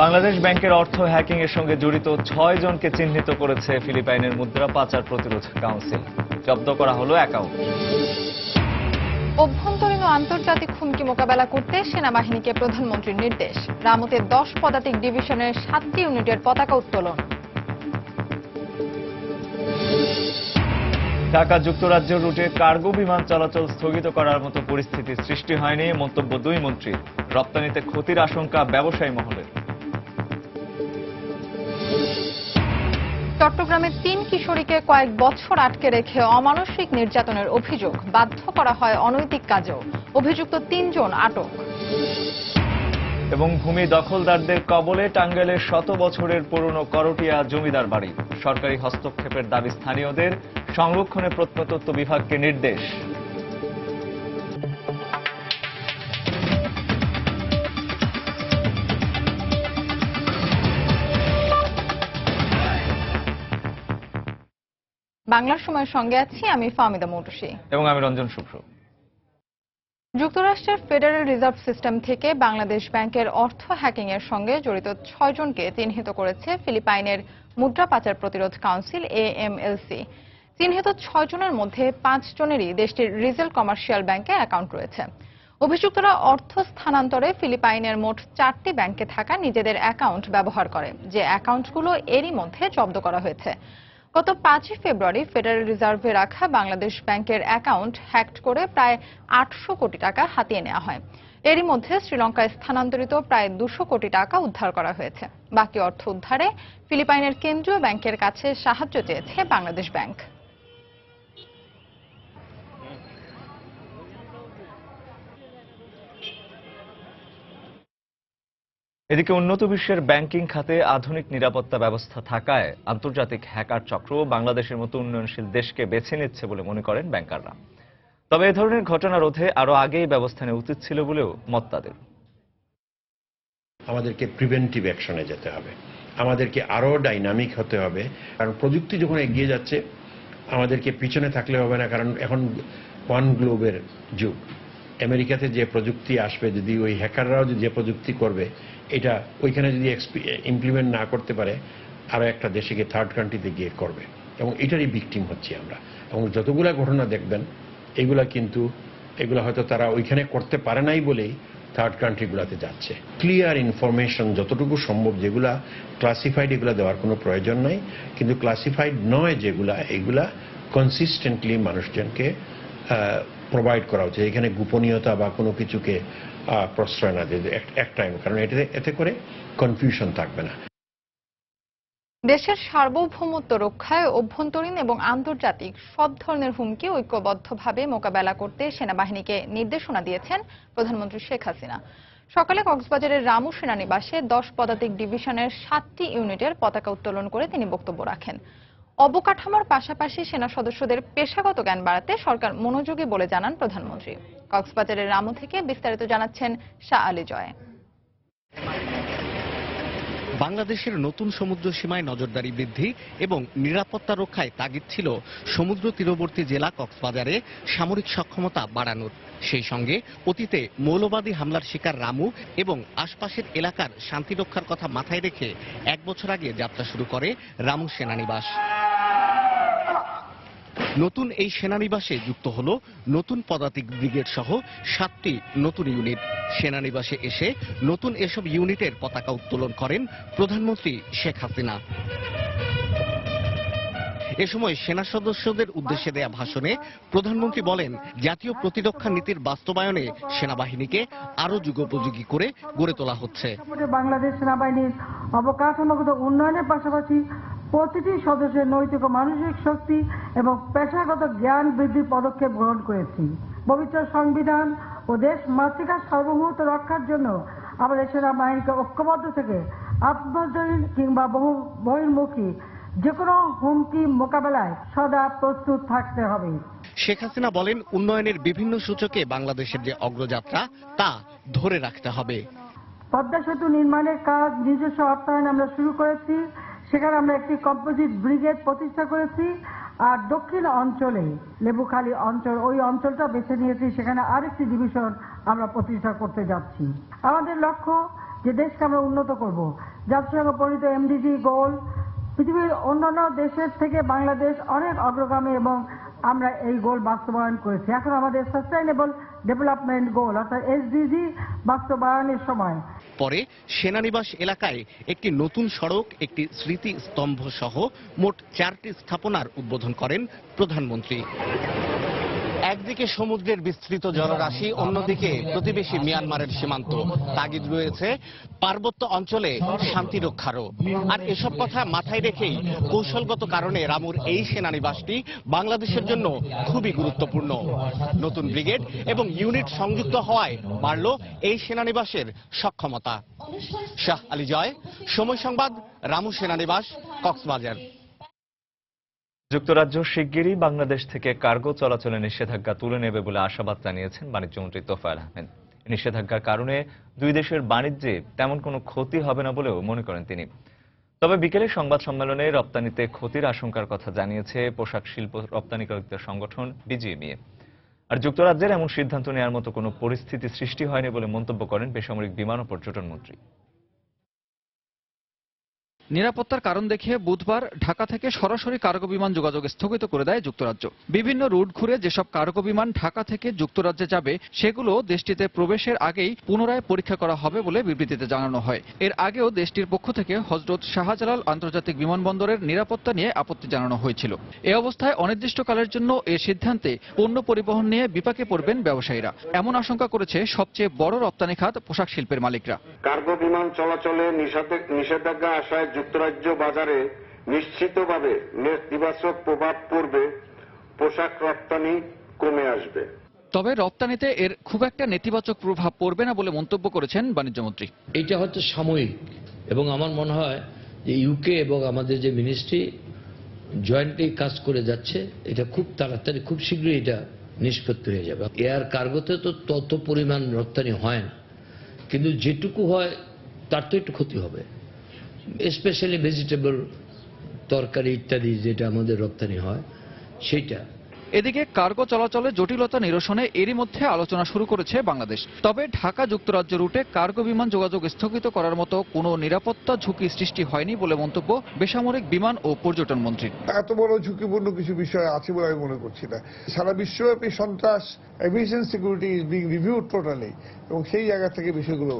বাংলাদেশ ব্যাংকের অর্থ হ্যাকিং এর সঙ্গে জড়িত 6 জনকে চিহ্নিত করেছে ফিলিপাইনের মুদ্রা পাচার প্রতিরোধ কাউন্সিল। জব্দ করা হলো অ্যাকাউন্ট। অভ্যন্তরীণ ও আন্তর্জাতিক হুমকি মোকাবেলা করতে সেনাবাহিনীকে প্রধানমন্ত্রীর নির্দেশ। রামুতে 10 পদাতিক ডিভিশনের 7টি ইউনিটের পতাকা উত্তোলন। ঢাকা যুক্তরাজ্য রুটে কার্গো বিমান চলাচল স্থগিত করার মতো পরিস্থিতি সৃষ্টি হয়নি, মন্তব্য দুই মন্ত্রী। রপ্তানিতে ক্ষতির আশঙ্কা ব্যবসায়ী মহলের। চট্টগ্রামে 3 কিশোরীকে কয়েক বছর আটকে রেখে অমানসিক নির্যাতনের অভিযোগ, বাধ্য করা হয় অনৈতিক কাজেও। অভিযুক্ত 3 জন আটক। এবং ভূমি দখলদারদের কবলে টাঙ্গাইলের 100 বছরের পুরনো করটিয়া জমিদার বাড়ি। সরকারি হস্তক্ষেপের দাবি স্থানীয়দের, সংরক্ষণে প্রত্নতত্ত্ব বিভাগকে নির্দেশ। বাংলার সময়ের সঙ্গে আছি আমি ফাহমিদা মৌটুসী এবং আমি রঞ্জন শুভ্র। যুক্তরাষ্ট্রের ফেডারেল রিজার্ভ সিস্টেম থেকে বাংলাদেশ ব্যাংকের অর্থ হ্যাকিং এর সঙ্গে জড়িত 6 জনকে চিহ্নিত করেছে ফিলিপাইনের মুদ্রা পাচার প্রতিরোধ কাউন্সিল AMLC। চিহ্নিত 6 জনের মধ্যে 5 জনেরই দেশটির রিজেল কমার্শিয়াল ব্যাংকে অ্যাকাউন্ট রয়েছে। অভিযুক্তরা অর্থ স্থানান্তরে ফিলিপাইনের মোট 4টি ব্যাংকে থাকা নিজেদের অ্যাকাউন্ট ব্যবহার করে, যে অ্যাকাউন্টগুলো এরই মধ্যে জব্দ করা হয়েছে। গত 5 ফেব্রুয়ারি ফেডারেল রিজার্ভে রাখা বাংলাদেশ ব্যাংকের অ্যাকাউন্ট হ্যাকড করে প্রায় 800 কোটি টাকা হাতিয়ে নেওয়া হয়। এরই মধ্যে শ্রীলঙ্কায় স্থানান্তরিত প্রায় 200 কোটি টাকা উদ্ধার করা হয়েছে। বাকি অর্থ উদ্ধারে ফিলিপাইনের কেন্দ্রীয় ব্যাংকের কাছে সাহায্য চেয়েছে বাংলাদেশ ব্যাংক। এদিকে উন্নত বিশ্বের ব্যাংকিং খাতে আধুনিক নিরাপত্তা ব্যবস্থা থাকায় আন্তর্জাতিক হ্যাকার চক্র বাংলাদেশের মতো উন্নয়নশীল দেশকে বেছে নিচ্ছে বলে মনে করেন ব্যাংকাররা। তবে এ ধরনের ঘটনা রোধে আরও আগেই ব্যবস্থা নেওয়া উচিত ছিল বলেও মত তাদের। আমাদেরকে প্রিভেন্টিভ অ্যাকশনে যেতে হবে, আমাদেরকে আরও ডাইনামিক হতে হবে, কারণ প্রযুক্তি যখন এগিয়ে যাচ্ছে আমাদেরকে পিছনে থাকলে হবে না। কারণ এখন ওয়ান গ্লোবের যুগ। আমেরিকাতে যে প্রযুক্তি আসবে, যদি ওই হ্যাকাররাও যে প্রযুক্তি করবে, এটা ওইখানে যদি ইমপ্লিমেন্ট না করতে পারে আরও একটা দেশে গিয়ে থার্ড কান্ট্রিতে গিয়ে করবে, এবং এটারই ভিকটিম হচ্ছি আমরা। এবং যতগুলা ঘটনা দেখবেন এগুলা হয়তো তারা ওইখানে করতে পারে নাই বলেই থার্ড কান্ট্রিগুলোতে যাচ্ছে। ক্লিয়ার ইনফরমেশন যতটুকু সম্ভব, যেগুলা ক্লাসিফাইড, এগুলা দেওয়ার কোনো প্রয়োজন নাই, কিন্তু ক্লাসিফাইড নয় এগুলা কনসিস্টেন্টলি মানুষজনকে প্রোভাইড করা উচিত। এখানে গোপনীয়তা বা কোনো কিছুকে প্রশ্রয় না দিয়ে এক টাইম, কারণ এতে করে কনফিউশন থাকবে না। দেশের সার্বভৌমত্ব রক্ষায় অভ্যন্তরীণ এবং আন্তর্জাতিক সব ধরনের হুমকি ঐক্যবদ্ধভাবে মোকাবেলা করতে সেনাবাহিনীকে নির্দেশনা দিয়েছেন প্রধানমন্ত্রী শেখ হাসিনা। সকালে কক্সবাজারের রামু সেনানিবাসে 10 পদাতিক ডিভিশনের 7টি ইউনিটের পতাকা উত্তোলন করে তিনি বক্তব্য রাখেন। অবকাঠামোর পাশাপাশি সেনা সদস্যদের পেশাগত জ্ঞান বাড়াতে সরকার মনোযোগী বলে জানান প্রধানমন্ত্রী। কক্সবাজারের রামু থেকে বিস্তারিত জানাচ্ছেন শাহ আলী জয়। বাংলাদেশের নতুন সমুদ্র সীমায় নজরদারি বৃদ্ধি এবং নিরাপত্তা রক্ষায় তাগিদ ছিল সমুদ্র তীরবর্তী জেলা কক্সবাজারে সামরিক সক্ষমতা বাড়ানোর। সেই সঙ্গে অতীতে মৌলবাদী হামলার শিকার রামু এবং আশপাশের এলাকার শান্তি রক্ষার কথা মাথায় রেখে 1 বছর আগে যাত্রা শুরু করে রামু সেনানিবাস। নতুন এই সেনানিবাসে যুক্ত হলো নতুন পদাতিক ব্রিগেড সহ 7টি নতুন ইউনিট। সেনানিবাসে এসে নতুন এসব ইউনিটের পতাকা উত্তোলন করেন প্রধানমন্ত্রী শেখ হাসিনা। এ সময় সেনা সদস্যদের উদ্দেশ্যে দেয়া ভাষণে প্রধানমন্ত্রী বলেন, জাতীয় প্রতিরক্ষা নীতির বাস্তবায়নে সেনাবাহিনীকে আরো যুগোপযোগী করে গড়ে তোলা হচ্ছে। বাংলাদেশ সেনাবাহিনীর অবকাঠামোগত উন্নয়নের পাশাপাশি প্রতিটি সদস্যের নৈতিক ও মানসিক শক্তি এবং পেশাগত জ্ঞান বৃদ্ধির পদক্ষেপ গ্রহণ করেছি। পবিত্র সংবিধান ও দেশ মাতৃকার সার্বভৌমত্ব রক্ষার জন্য আমাদের সেনাবাহিনীকে ঐক্যবদ্ধ থেকে আভ্যন্তরীণ কিংবা বহির্মুখী যে কোনো হুমকি মোকাবেলায় সদা প্রস্তুত থাকতে হবে। শেখ হাসিনা বলেন, উন্নয়নের বিভিন্ন সূচকে বাংলাদেশের যে অগ্রযাত্রা তা ধরে রাখতে হবে। পদ্মা সেতু নির্মাণের কাজ নিজস্ব অর্থায়নে আমরা শুরু করেছি। সেখানে আমরা একটি কম্পোজিট ব্রিগেড প্রতিষ্ঠা করেছি। আর দক্ষিণ অঞ্চলে লেবুখালী অঞ্চল, ওই অঞ্চলটা বেছে নিয়েছি, সেখানে আরেকটি ডিভিশন আমরা প্রতিষ্ঠা করতে যাচ্ছি। আমাদের লক্ষ্য যে দেশকে আমরা উন্নত করব। জাতিসংঘ প্রণীত MDG গোল, পৃথিবীর অন্যান্য দেশের থেকে বাংলাদেশ অনেক অগ্রগামী এবং আমরা এই গোল বাস্তবায়ন করেছি। এখন আমাদের সাস্টেইনেবল ডেভেলপমেন্ট গোল অর্থাৎ SDG বাস্তবায়নের সময়। পরে সেনানিবাস এলাকায় একটি নতুন সড়ক, একটি স্মৃতি স্তম্ভ সহ মোট 4টি স্থাপনার উদ্বোধন করেন প্রধানমন্ত্রী। একদিকে সমুদ্রের বিস্তৃত জলরাশি, অন্যদিকে প্রতিবেশী মিয়ানমারের সীমান্ত। তাগিদ রয়েছে পার্বত্য অঞ্চলে শান্তি রক্ষারও। আর এসব কথা মাথায় রেখেই কৌশলগত কারণে রামুর এই সেনানিবাসটি বাংলাদেশের জন্য খুবই গুরুত্বপূর্ণ। নতুন ব্রিগেড এবং ইউনিট সংযুক্ত হওয়ায় বাড়ল এই সেনানিবাসের সক্ষমতা। শাহ আলী জয়, সময় সংবাদ, রামু সেনানিবাস, কক্সবাজার। যুক্তরাজ্য শিগগিরই বাংলাদেশ থেকে কার্গো চলাচলে নিষেধাজ্ঞা তুলে নেবে বলে আশাবাদ জানিয়েছেন বাণিজ্যমন্ত্রী তোফায়েল আহমেদ। নিষেধাজ্ঞার কারণে দুই দেশের বাণিজ্যে তেমন কোনো ক্ষতি হবে না বলেও মনে করেন তিনি। তবে বিকেলে সংবাদ সম্মেলনে রপ্তানিতে ক্ষতির আশঙ্কার কথা জানিয়েছে পোশাক শিল্প রপ্তানিকারকদের সংগঠন BGMEA। আর যুক্তরাজ্যের এমন সিদ্ধান্ত নেওয়ার মতো কোনো পরিস্থিতি সৃষ্টি হয়নি বলে মন্তব্য করেন বেসামরিক বিমান ও পর্যটন মন্ত্রী। নিরাপত্তার কারণ দেখিয়ে বুধবার ঢাকা থেকে সরাসরি কার্গো বিমান যোগাযোগ স্থগিত করে দেয় যুক্তরাজ্য। বিভিন্ন রুট ঘুরে যেসব কার্গো বিমান ঢাকা থেকে যুক্তরাজ্যে যাবে সেগুলো দেশটিতে প্রবেশের আগেই পুনরায় পরীক্ষা করা হবে বলে বিবৃতিতে জানানো হয়। এর আগেও দেশটির পক্ষ থেকে হযরত শাহজালাল আন্তর্জাতিক বিমানবন্দরের নিরাপত্তা নিয়ে আপত্তি জানানো হয়েছিল। এ অবস্থায় অনির্দিষ্টকালের জন্য এ সিদ্ধান্তে পণ্য পরিবহন নিয়ে বিপাকে পড়বেন ব্যবসায়ীরা, এমন আশঙ্কা করেছে সবচেয়ে বড় রপ্তানি খাত পোশাক শিল্পের মালিকরা। কার্গো বিমান চলাচলে নিষেধাজ্ঞা আসায় যুক্তরাজ্য বাজারে নিশ্চিতভাবে নেতিবাচক প্রভাব পড়বে, পোশাক রপ্তানি কমে আসবে। তবে রপ্তানিতে এর খুব একটা নেতিবাচক প্রভাব পড়বে না বলে মন্তব্য করেছেন বাণিজ্যমন্ত্রী। এটা হয়তো সাময়িক, এবং আমার মনে হয় যে ইউকে এবং আমাদের যে মিনিস্ট্রি জয়েন্টলি কাজ করে যাচ্ছে, এটা খুব তাড়াতাড়ি, খুব শীঘ্রই এটা নিষ্পত্তি হয়ে যাবে। এয়ার কার্গোতে তো তত পরিমাণ রপ্তানি হয় না, কিন্তু যেটুকু হয় তার তো একটু ক্ষতি হবে, স্পেশালি ভেজিটেবল, তরকারি ইত্যাদি যেটা আমাদের রপ্তানি হয় সেইটা। এদিকে কার্গো চলাচলে জটিলতা নিরসনে এরই মধ্যে আলোচনা শুরু করেছে বাংলাদেশ। তবে ঢাকা যুক্তরাজ্য রুটে কার্গো বিমান যোগাযোগ স্থগিত করার মতো কোনো নিরাপত্তা ঝুঁকি সৃষ্টি হয়নি বলে মন্তব্য বেসামরিক বিমান ও পর্যটন মন্ত্রী। এত বড় ঝুঁকিপূর্ণ কিছু বিষয় আছে বলে আমি মনে করছি না। সারা বিশ্বব্যাপী সন্ত্রাস, aviation security is being reviewed totally, এবং সেই জায়গা থেকে বিষয়গুলো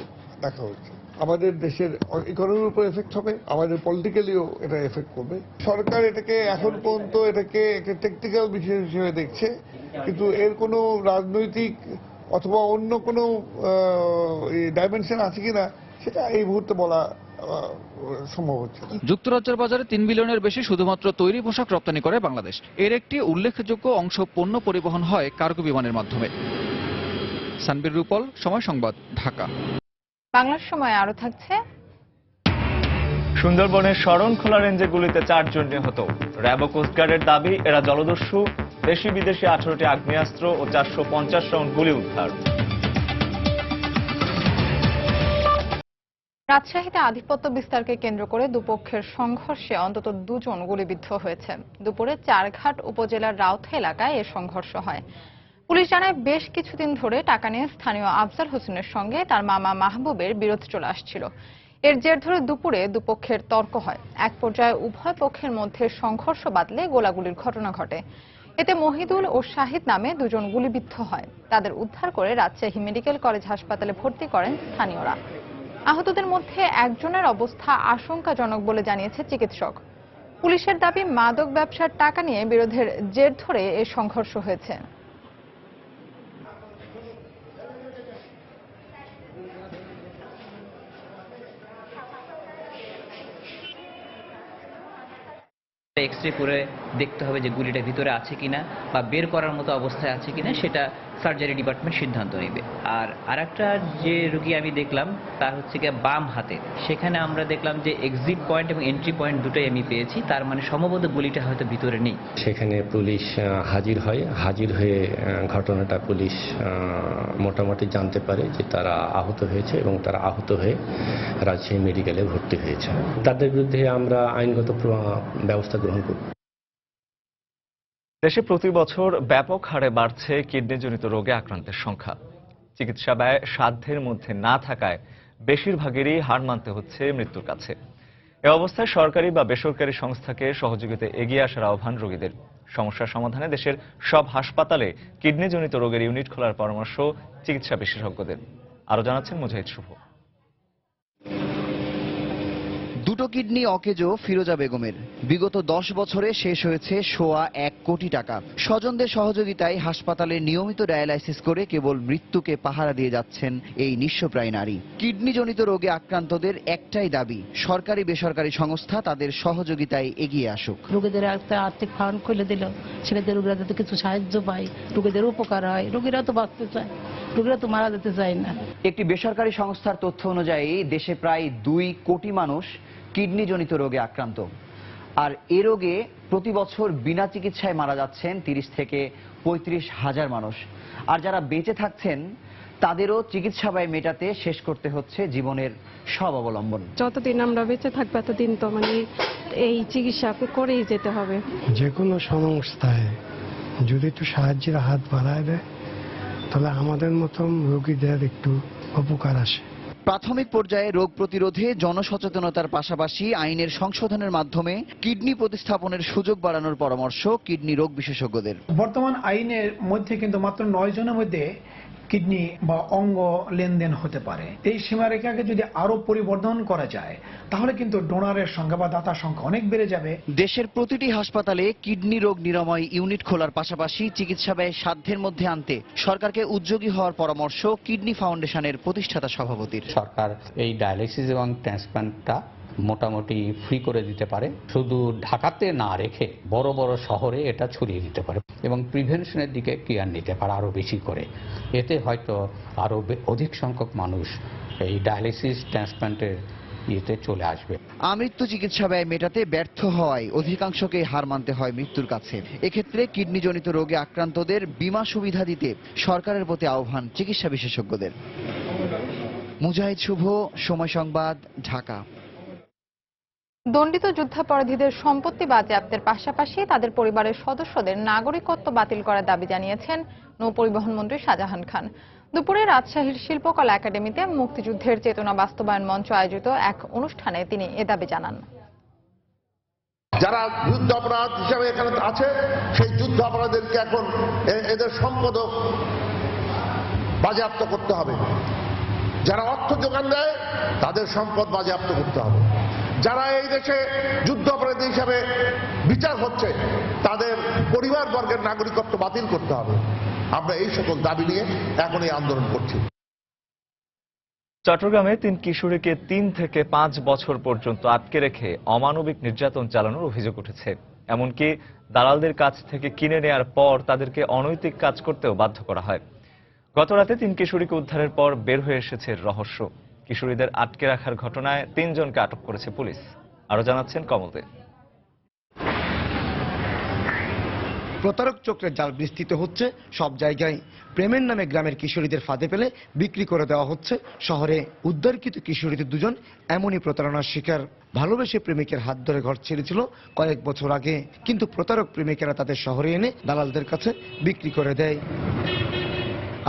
দেখা হচ্ছে। আমাদের দেশের ইকোনমির উপর এফেক্ট হবে, আমাদের পলিটিক্যালিও এটা এফেক্ট করবে। সরকার এটাকে এখন পর্যন্ত এটাকে একটা টেকনিক্যাল বিষয় হিসেবে দেখছে, কিন্তু এর কোনো রাজনৈতিক অথবা অন্য কোনো ডাইমেনশন আছে কিনা সেটা এই মুহূর্তে বলা সম্ভব হচ্ছে না। যুক্তরাজ্যের বাজারে 3 বিলিয়নের বেশি শুধুমাত্র তৈরি পোশাক রপ্তানি করে বাংলাদেশ। এর একটি উল্লেখযোগ্য অংশ পণ্য পরিবহন হয় কার্গো বিমানের মাধ্যমে। সানবীর রূপল, সময় সংবাদ, ঢাকা। বাংলার সময় আরো থাকছে। সুন্দরবনের শরণখোলা রেঞ্জে গুলিতে 4 জন নিহত। র্যাব ও কোস্টগার্ডের দাবি এরা জলদস্যু। দেশি বিদেশি 18টি আগ্নেয়াস্ত্র ও 450 রাউন্ড গুলি উদ্ধার। রাজশাহীতে আধিপত্য বিস্তারকে কেন্দ্র করে দুপক্ষের সংঘর্ষে অন্তত 2 জন গুলিবিদ্ধ হয়েছে। দুপুরে চারঘাট উপজেলার রাউথা এলাকায় এ সংঘর্ষ হয়। পুলিশ জানায় বেশ কিছুদিন ধরে টাকা নিয়ে স্থানীয় আফজাল হোসেনের সঙ্গে তার মামা মাহবুবের বিরোধ চলে আসছিল। এর জের ধরে দুপুরে দুপক্ষের তর্ক হয়। এক পর্যায়ে উভয় পক্ষের মধ্যে সংঘর্ষ বাধলে গোলাগুলির ঘটনা ঘটে। এতে মহিদুল ও শাহিদ নামে 2 জন গুলিবিদ্ধ হয়। তাদের উদ্ধার করে রাজশাহী মেডিকেল কলেজ হাসপাতালে ভর্তি করেন স্থানীয়রা। আহতদের মধ্যে একজনের অবস্থা আশঙ্কাজনক বলে জানিয়েছে চিকিৎসক। পুলিশের দাবি মাদক ব্যবসার টাকা নিয়ে বিরোধের জের ধরে এ সংঘর্ষ হয়েছে। এক্সরে করে দেখতে হবে যে গুলিটা ভিতরে আছে কিনা বা বের করার মতো অবস্থায় আছে কিনা, সেটা সার্জারি ডিপার্টমেন্ট সিদ্ধান্ত নেবে। আর আরেকটা যে রোগী আমি দেখলাম তার হচ্ছে গিয়ে বাম হাতে, সেখানে আমরা দেখলাম যে এক্সিট পয়েন্ট এবং এন্ট্রি পয়েন্ট দুটোই আমি পেয়েছি, তার মানে সম্ভবত গুলিটা হয়তো ভিতরে নেই। সেখানে পুলিশ হাজির হয়ে ঘটনাটা পুলিশ মোটামুটি জানতে পারে যে তারা আহত হয়েছে, এবং তারা আহত হয়ে রাজশাহী মেডিকেলে ভর্তি হয়েছে। তাদের বিরুদ্ধে আমরা আইনগত ব্যবস্থা গ্রহণ করব। দেশে প্রতি বছর ব্যাপক হারে বাড়ছে কিডনিজনিত রোগে আক্রান্তের সংখ্যা। চিকিৎসা ব্যয় সাধ্যের মধ্যে না থাকায় বেশিরভাগেরই হার মানতে হচ্ছে মৃত্যুর কাছে। এ অবস্থায় সরকারি বা বেসরকারি সংস্থাকে সহযোগিতায় এগিয়ে আসার আহ্বান রোগীদের। সমস্যা সমাধানে দেশের সব হাসপাতালে কিডনিজনিত রোগের ইউনিট খোলার পরামর্শ চিকিৎসা বিশেষজ্ঞদের। আরো জানাচ্ছেন মুজাহিদ শুভ। দুটো কিডনি অকেজো ফিরোজা বেগমের। বিগত 10 বছরে শেষ হয়েছে সোয়া 1 কোটি টাকা। স্বজনদের সহযোগিতায় হাসপাতালে নিয়মিত ডায়ালাইসিস করে কেবল মৃত্যুকে পাহারা দিয়ে যাচ্ছেন এই নিঃস্বপ্রায় নারী। কিডনিজনিত রোগে আক্রান্তদের একটাই দাবি, সরকারি বেসরকারি সংস্থা তাদের সহযোগিতায় এগিয়ে আসুক। রোগীদের একটা আর্থিক ফান্ড খুলে দিল, ছেলেদের রোগীরা যাতে কিছু সাহায্য পায়, রোগীদের উপকার হয়। রোগীরা তো বাঁচতে চায়, রোগীরা তো মারা যেতে চায় না। একটি বেসরকারি সংস্থার তথ্য অনুযায়ী দেশে প্রায় 2 কোটি মানুষ কিডনিজনিত রোগে আক্রান্ত। আর এ রোগে প্রতি বছর বিনা চিকিৎসায় মারা যাচ্ছেন 30 থেকে 35 হাজার মানুষ। আর যারা বেঁচে থাকছেন তাদেরও চিকিৎসা ব্যয় মেটাতে শেষ করতে হচ্ছে জীবনের সব অবলম্বন। যতদিন আমরা বেঁচে থাকবো ততদিন তো এই চিকিৎসা করেই যেতে হবে। যে কোনো সংস্থায় যদি একটু সাহায্যের হাত বাড়ায় দেয় তাহলে আমাদের মতন রোগীদের একটু উপকার আসে। প্রাথমিক পর্যায়ে রোগ প্রতিরোধে জনসচেতনতার পাশাপাশি আইনের সংশোধনের মাধ্যমে কিডনি প্রতিস্থাপনের সুযোগ বাড়ানোর পরামর্শ কিডনি রোগ বিশেষজ্ঞদের। বর্তমান আইনের মধ্যে কিন্তু মাত্র 9 জনের মধ্যে কিডনি বা অঙ্গ লেনদেন হতে পারে। এই সীমারেখাকে যদি আরো পরিবর্ধন করা যায় তাহলে কিন্তু ডোনারের সংখ্যা বা দাতার সংখ্যা অনেক বেড়ে যাবে। দেশের প্রতিটি হাসপাতালে কিডনি রোগ নিরাময় ইউনিট খোলার পাশাপাশি চিকিৎসা ব্যয় সাধ্যের মধ্যে আনতে সরকারকে উদ্যোগী হওয়ার পরামর্শ কিডনি ফাউন্ডেশনের প্রতিষ্ঠাতা সভাপতির। সরকার এই ডায়ালিসিস এবং ট্রান্সপ্লান্টটা মোটামুটি ফ্রি করে দিতে পারে, শুধু ঢাকাতে না রেখে বড় বড় শহরে এটা ছড়িয়ে দিতে পারে এবং প্রিভেনশনের দিকে কেয়ার নিতে পারে আরো বেশি করে। এতে হয়তো আরো অধিক সংখ্যক মানুষ এই ডায়ালিসিস ট্রান্সপ্লান্টের ইয়েতে চলে আসবে। আমৃত্যু চিকিৎসা ব্যয় মেটাতে ব্যর্থ হওয়ায় অধিকাংশকে হার মানতে হয় মৃত্যুর কাছে। এক্ষেত্রে কিডনিজনিত রোগে আক্রান্তদের বীমা সুবিধা দিতে সরকারের প্রতি আহ্বান চিকিৎসা বিশেষজ্ঞদের। মুজাহিদ শুভ, সময় সংবাদ, ঢাকা। দণ্ডিত যুদ্ধাপরাধীদের সম্পত্তি বাজেয়াপ্তের পাশাপাশি তাদের পরিবারের সদস্যদের নাগরিকত্ব বাতিল করার দাবি জানিয়েছেন নৌপরিবহন মন্ত্রী শাহজাহান খান। দুপুরে রাজশাহীর শিল্পকলা একাডেমিতে মুক্তিযুদ্ধের চেতনা বাস্তবায়ন মঞ্চ আয়োজিত এক অনুষ্ঠানে তিনি এ দাবি জানান। যারা যুদ্ধ অপরাধ হিসাবে এখানে আছে সেই যুদ্ধ অপরাধীদেরকে এখন এদের সম্পদ বাজেয়াপ্ত করতে হবে। যারা অর্থ যোগান দেয় তাদের সম্পদ বাজেয়াপ্ত করতে হবে। যারা এই দেশে যুদ্ধ অপরাধী হিসাবে বিচার হচ্ছে তাদের পরিবার বর্গের নাগরিকত্ব বাতিল করতে হবে। আমরা এই সকল দাবি নিয়ে এখন এই আন্দোলন করছি। চট্টগ্রামে 3 কিশোরীকে 3 থেকে 5 বছর পর্যন্ত আটকে রেখে অমানবিক নির্যাতন চালানোর অভিযোগ উঠেছে। এমনকি দালালদের কাছ থেকে কিনে নেয়ার পর তাদেরকে অনৈতিক কাজ করতেও বাধ্য করা হয়। গতরাতে 3 কিশোরীকে উদ্ধারের পর বের হয়ে এসেছে রহস্য। কিশোরীদের আটকে রাখার ঘটনায় 3 জনকে আটক করেছে পুলিশ। আরো জানাচ্ছেন কমল দে। প্রতারক চক্রের জাল বিস্তৃত হচ্ছে সব জায়গায়। প্রেমের নামে গ্রামের কিশোরীদের ফাঁদে ফেলে বিক্রি করে দেওয়া হচ্ছে শহরে। উদ্ধারকৃত কিশোরীদের 2 জন এমনই প্রতারণার শিকার। ভালোবেসে প্রেমিকের হাত ধরে ঘর ছেড়েছিল কয়েক বছর আগে, কিন্তু প্রতারক প্রেমিকেরা তাদের শহরে এনে দালালদের কাছে বিক্রি করে দেয়।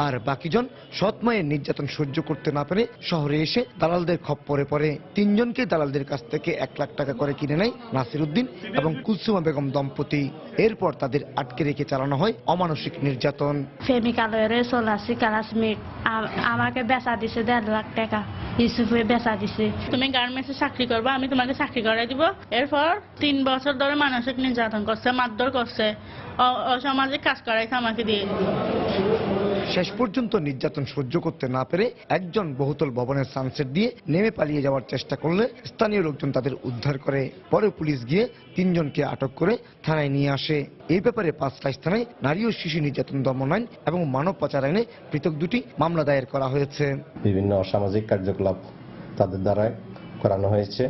আর বাকিজন সৎ মায়ের নির্যাতন সহ্য করতে না পেরে শহরে এসে দালালদের খপ্পরে পড়ে। 3 জনকে দালালদের কাছ থেকে 1 লাখ টাকা করে কিনে নেয় নাসির উদ্দিন এবং কুলসুমা বেগম দম্পতি। এরপর তাদের আটকে রেখে চালানো হয় অমানসিক নির্যাতন। ফেমিকালয়ের চলাছি ক্লাসমেট আমাকে বেচা দিছে 1.5 লাখ টাকা। ইউসুফে বেচা দিছে, তুমি গার্মেন্টসে চাকরি করবা, আমি তোমাকে চাকরি করাই দিব। এরপর 3 বছর ধরে মানসিক নির্যাতন করছে, মারধর করছে, অসামাজিক কাজ করাইছে আমাকে দিয়ে। শেষ পর্যন্ত নির্যাতন সহ্য করতে না পেরে একজন বহুতল ভবনের সানসেট দিয়ে নেমে পালিয়ে যাওয়ার চেষ্টা করলে স্থানীয় লোকজন তাদের উদ্ধার করে। পরে পুলিশ গিয়ে 3 জনকে আটক করে থানায় নিয়ে আসে। এই ব্যাপারে 5 থানায় নারী ও শিশু নির্যাতন দমন আইন এবং মানব পাচার আইনে পৃথক 2টি মামলা দায়ের করা হয়েছে। বিভিন্ন অসামাজিক কার্যকলাপ তাদের দ্বারা করানো হয়েছে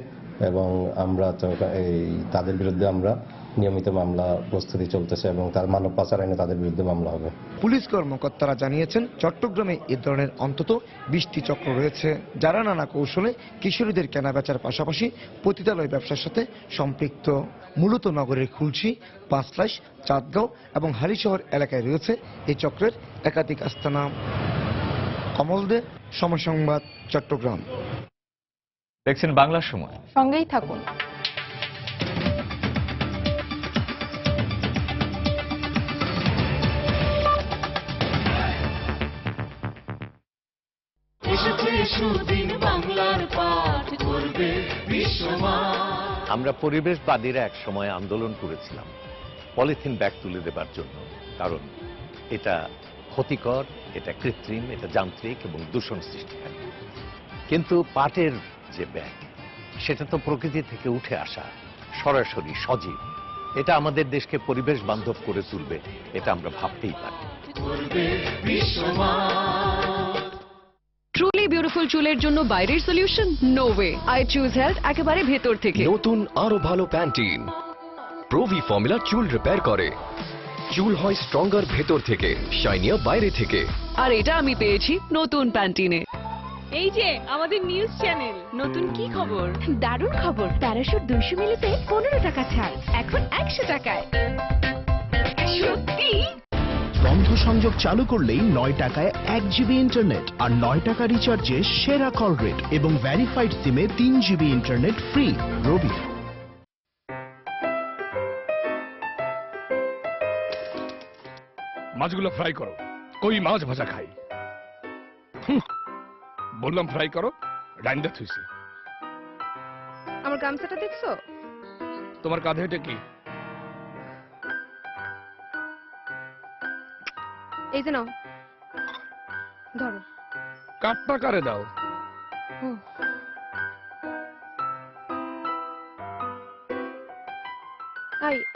এবং আমরা তাদের বিরুদ্ধে আমরা নিয়মিত মামলা প্রস্তুতি চলতেছে এবং তার মানব পাচার আইনে তাদের বিরুদ্ধে মামলা হবে। পুলিশ কর্মকর্তারা জানিয়েছেন চট্টগ্রামে এ ধরনের অন্তত 20টি চক্র রয়েছে, যারা নানা কৌশলে কিশোরীদের কেনাবেচার পাশাপাশি পতিতালয় ব্যবসার সাথে সম্পৃক্ত। মূলত নগরের খুলশী, পাঁচলাইশ, চাঁদগাঁও এবং হালিশহর এলাকায় রয়েছে এই চক্রের একাধিক আস্তানা। কমল দে, সময় সংবাদ, চট্টগ্রাম। দেখছেন বাংলা সময়, সঙ্গেই থাকুন। আমরা পরিবেশবাদীরা এক সময় আন্দোলন করেছিলাম পলিথিন ব্যাগ তুলে দেবার জন্য, কারণ এটা ক্ষতিকর, এটা কৃত্রিম, এটা যান্ত্রিক এবং দূষণ সৃষ্টিকারী। কিন্তু পাটের যে ব্যাগ, সেটা তো প্রকৃতি থেকে উঠে আসা, সরাসরি সজীব। এটা আমাদের দেশকে পরিবেশ বান্ধব করে তুলবে, এটা আমরা ভাবতেই পারি। ট্রুলি বিউটিফুল চুলের জন্য বাইরের solution no way. I choose health একেবারে ভেতর থেকে। নতুন আরো ভালো প্যান্টিন প্রোভি ফর্মুলা চুল রিপেয়ার করে, চুল হয় স্ট্রঙ্গার ভেতর থেকে, শাইনিয়ার বাইরে থেকে। আর এটা আমি পেয়েছি নতুন প্যান্টিনে। এই যে আমাদের নিউজ চ্যানেল, নতুন কি খবর? দারুণ খবর, প্যারাশুট 200 মিলিতে 15 টাকা ছাড়, এখন 100 টাকায়। সত্যি? বন্ধ সংযোগ চালু করলেই 9 টাকায় 1 জিবি ইন্টারনেট আর 9 টাকা রিচার্জে সেরা কল রেট এবং ভেরিফাইড সিমে 3 জিবি ইন্টারনেট ফ্রি। রবি। মাছগুলো ফ্রাই করো। কই মাছ ভাজা খাই? বললাম ফ্রাই করো, রাইন্দা থুইছে। আমার গামছাটা দেখছো? তোমার কাঁধে এটা কি? এই যে নাও, ধরো। কাপটা কারে দাও?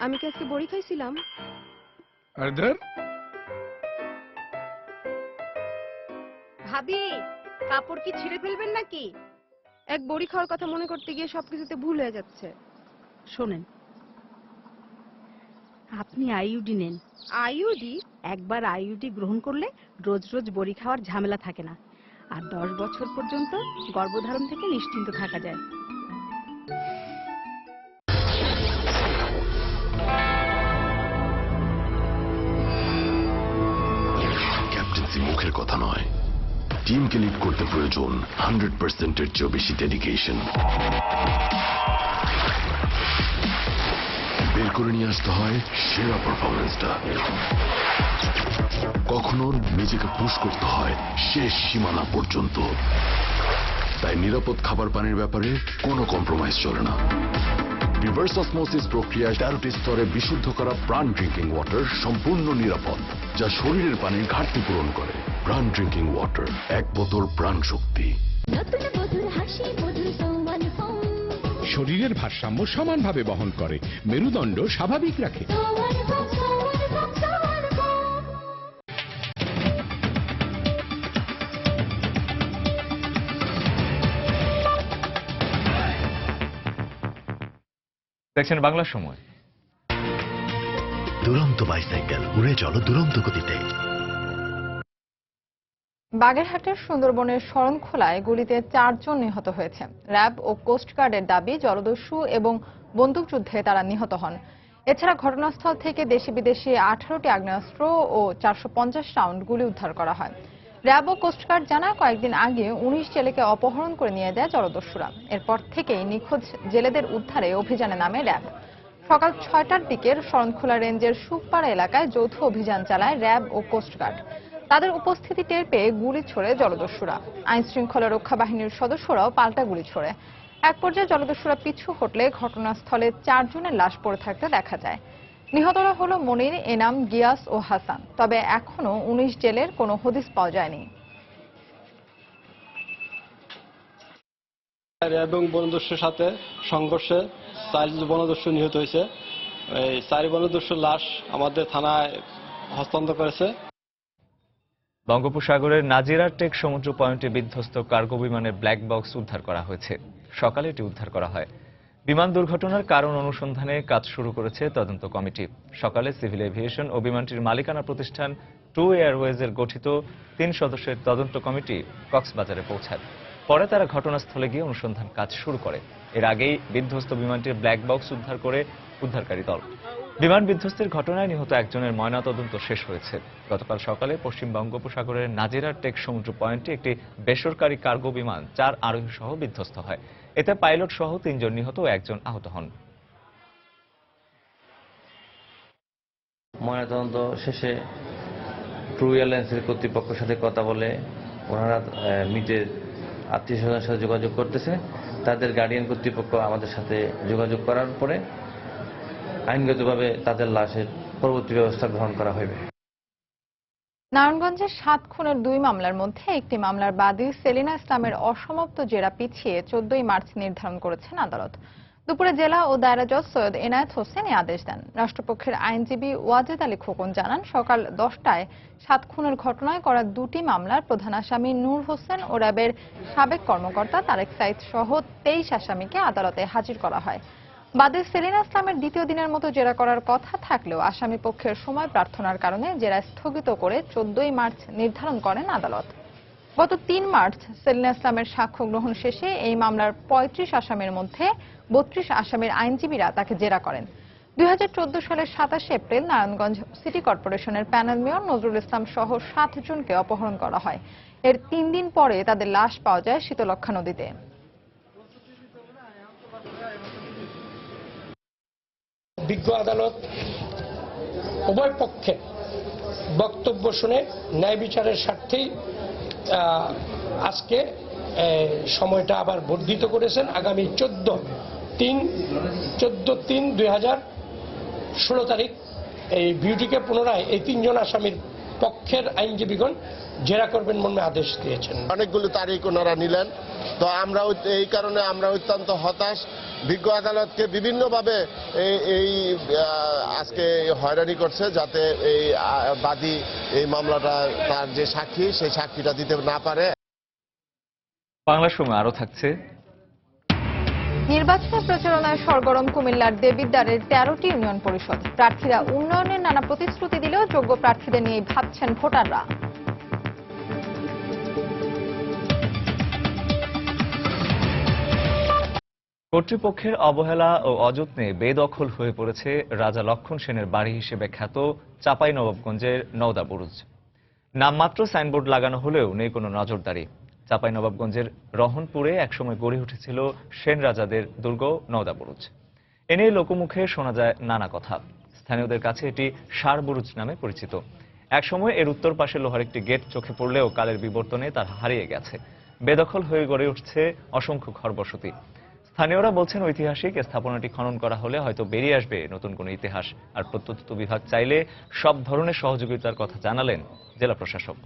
আমি কি আজকে বড়ি খাইছিলাম? আরে ধর। ভাবি, কাপড় কি ছিঁড়ে ফেলবেন নাকি? এক বড়ি খাওয়ার কথা মনে করতে গিয়ে সবকিছুতে ভুল হয়ে যাচ্ছে। শোনেন, আপনি আইইউডি নেন। আইইউডি? একবার আইইউডি গ্রহণ করলে রোজ রোজ বড়ি খাওয়ার ঝামেলা থাকে না, আর 10 বছর পর্যন্ত গর্ভধারণ থেকে নিশ্চিন্ত থাকা যায়। ক্যাপ্টেন্সি মুখের কথা নয়, টিমকে লিড করতে প্রয়োজন 100%-এর চেয়েও বেশি ডেডিকেশন। বের করে নিয়ে আসতে হয় সেরা পারফরমেন্সটা। কখনো নিজেকে পুশ করতে হয় শেষ সীমানা পর্যন্ত। তাই নিরাপদ খাবার পানির ব্যাপারে কোনো কম্প্রোমাইজ চলে না। রিভার্স অসমোসিস প্রক্রিয়ায় 13টি স্তরে বিশুদ্ধ করা প্রাণ ড্রিঙ্কিং ওয়াটার সম্পূর্ণ নিরাপদ, যা শরীরের পানির ঘাটতি পূরণ করে। প্রাণ ড্রিঙ্কিং ওয়াটার, এক বোতল প্রাণ শক্তি। শরীরের ভারসাম্য সমানভাবে বহন করে, মেরুদণ্ড স্বাভাবিক রাখে। দেখছেন বাংলা সময়। দুরন্ত বাইসাইকেল, উড়ে চলো দুরন্ত গতিতে। বাগেরহাটের সুন্দরবনের শরণখোলায় গুলিতে 4 জন নিহত হয়েছে। র্যাব ও কোস্টগার্ডের দাবি, জলদস্যু এবং বন্দুকযুদ্ধে তারা নিহত হন। এছাড়া ঘটনাস্থল থেকে দেশি বিদেশি 18টি আগ্নেয়াস্ত্র ও 450 রাউন্ড গুলি উদ্ধার করা হয়। র্যাব ও কোস্টগার্ড জানায়, কয়েকদিন আগে 19 জেলেকে অপহরণ করে নিয়ে যায় জলদস্যুরা। এরপর থেকেই নিখোঁজ জেলেদের উদ্ধারে অভিযানে নামে র্যাব। সকাল 6টার দিকের শরণখোলা রেঞ্জের সুখপাড়া এলাকায় যৌথ অভিযান চালায় র্যাব ও কোস্টগার্ড। তাদের উপস্থিতি টের পেয়ে গুলি ছোড়ে জলদস্যুরা। আইন শৃঙ্খলা রক্ষা বাহিনীর সদস্যরাও পাল্টা গুলি ছোড়ে। এক পর্যায়ে জলদস্যুরা পিছু হটলে ঘটনাস্থলে 4 জনের লাশ পড়ে থাকতে দেখা যায়। নিহতরা হলো মনির, এনাম, গিয়াস ও হাসান। তবে এখনো 19 জেলের কোনো হদিস পাওয়া যায়নি। এবং বনদস্যুর সাথে সংঘর্ষে 4 বনদস্যু নিহত হয়েছে। এই 4 বনদস্যুর লাশ আমাদের থানায় হস্তান্তর করেছে। বঙ্গোপসাগরের নাজিরা টেক সমুদ্র পয়েন্টে বিধ্বস্ত কার্গো বিমানের ব্ল্যাক বক্স উদ্ধার করা হয়েছে। সকালে এটি উদ্ধার করা হয়। বিমান দুর্ঘটনার কারণ অনুসন্ধানে কাজ শুরু করেছে তদন্ত কমিটি। সকালে সিভিল এভিয়েশন ও বিমানটির মালিকানা প্রতিষ্ঠান টু এয়ারওয়েজের গঠিত 3 সদস্যের তদন্ত কমিটি কক্সবাজারে পৌঁছায়। পরে তারা ঘটনাস্থলে গিয়ে অনুসন্ধান কাজ শুরু করে। এর আগেই বিধ্বস্ত বিমানটির ব্ল্যাক বক্স উদ্ধার করে উদ্ধারকারী দল। বিমান বিধ্বস্তের ঘটনায় নিহত একজনের ময়নাতদন্ত শেষ হয়েছে। গতকাল সকালে পশ্চিম বঙ্গোপসাগরের নাজিরা টেক সমুদ্র পয়েন্টে একটি বেসরকারি কার্গো বিমান 4 আরোহী সহ বিধ্বস্ত হয়। এতে পাইলট সহ 3 জন নিহত ও 1 জন আহত হন। ময়নাতদন্ত শেষে ট্রু এয়ারলাইন্সের কর্তৃপক্ষের সাথে কথা বলে ওনারা মৃতের আত্মীয় স্বজনের সাথে যোগাযোগ করতেছে। তাদের গার্ডিয়ান কর্তৃপক্ষ আমাদের সাথে যোগাযোগ করার পরে আইনগতভাবে তাদের লাশের পরবর্তী ব্যবস্থা গ্রহণ করা হবে। নারায়ণগঞ্জের 7 খুনের 2 মামলার মধ্যে একটি মামলার বাদী সেলিনা ইসলামের অসমাপ্ত জেরা পিছিয়ে 14 মার্চ নির্ধারণ করেছেন আদালত। দুপুরে জেলা ও দায়রা জজ সৈয়দ এনায়েত হোসেন এই আদেশ দেন। রাষ্ট্রপক্ষের আইনজীবী ওয়াজেদ আলী খোকন জানান, সকাল 10টায় 7 খুনের ঘটনায় করা 2টি মামলার প্রধান আসামি নূর হোসেন ও র্যাবের সাবেক কর্মকর্তা তারেক সাইদ সহ 23 আসামিকে আদালতে হাজির করা হয়। বাদী সেলিনা ইসলামের দ্বিতীয় দিনের মতো জেরা করার কথা থাকলেও আসামি পক্ষের সময় প্রার্থনার কারণে জেরা স্থগিত করে 14 মার্চ নির্ধারণ করেন আদালত। গত 3 মার্চ সেলিনা ইসলামের সাক্ষ্য গ্রহণ শেষে এই মামলার 35 আসামির মধ্যে 32 আসামির আইনজীবীরা তাকে জেরা করেন। 2014 সালের 27 এপ্রিল নারায়ণগঞ্জ সিটি কর্পোরেশনের প্যানেল মেয়র নজরুল ইসলাম সহ 7 জনকে অপহরণ করা হয়। এর 3 দিন পরে তাদের লাশ পাওয়া যায় শীতলক্ষ্যা নদীতে। বিজ্ঞ আদালত উভয় পক্ষের বক্তব্য শুনে ন্যায় বিচারের স্বার্থেই আজকে সময়টা আবার বর্ধিত করেছেন। আগামী 14/3/2016 তারিখ এই বিউটিকে পুনরায় এই 3 জন আসামির পক্ষের আইনজীবীগণ জেরা করবেন মর্মে আদেশ দিয়েছেন। অনেকগুলো তারিখ ওনারা নিলেন, তো আমরা এই কারণে আমরা অত্যন্ত হতাশ। বিজ্ঞ আদালতকে বিভিন্নভাবে এই আজকে হয়রানি করছে, যাতে এই বাদী এই মামলাটা তার যে সাক্ষী সেই সাক্ষীটা দিতে না পারে। বাংলা সময় আরো থাকছে। নির্বাচনী প্রচারণায় সরগরম কুমিল্লার দেবিদ্বারের 13টি ইউনিয়ন পরিষদ। প্রার্থীরা উন্নয়নের নানা প্রতিশ্রুতি দিলেও যোগ্য প্রার্থীদের নিয়ে ভাবছেন ভোটাররা। কর্তৃপক্ষের অবহেলা ও অযত্নে বেদখল হয়ে পড়েছে রাজা লক্ষণ সেনের বাড়ি হিসেবে খ্যাত চাঁপাইনবাবগঞ্জের নওদা বুরুজ। নামমাত্র সাইনবোর্ড লাগানো হলেও নেই কোনো নজরদারি। চাঁপাইনবাবগঞ্জের রহনপুরে একসময় গড়ে উঠেছিল সেন রাজাদের দুর্গ নওদা বুরুজ। এ নিয়ে লোকমুখে শোনা যায় নানা কথা। স্থানীয়দের কাছে এটি সার বুরুজ নামে পরিচিত। একসময় এর উত্তর পাশে লোহার একটি গেট চোখে পড়লেও কালের বিবর্তনে তার হারিয়ে গেছে। বেদখল হয়ে গড়ে উঠছে অসংখ্য ঘরবসতি। স্থানীয়রা বলছেন, ঐতিহাসিক স্থাপনাটি খনন করা হলে হয়তো বেরিয়ে আসবে নতুন কোনো ইতিহাস। আর প্রত্নতত্ত্ব বিভাগ চাইলে সব ধরনের সহযোগিতার কথা জানালেন জেলা প্রশাসক।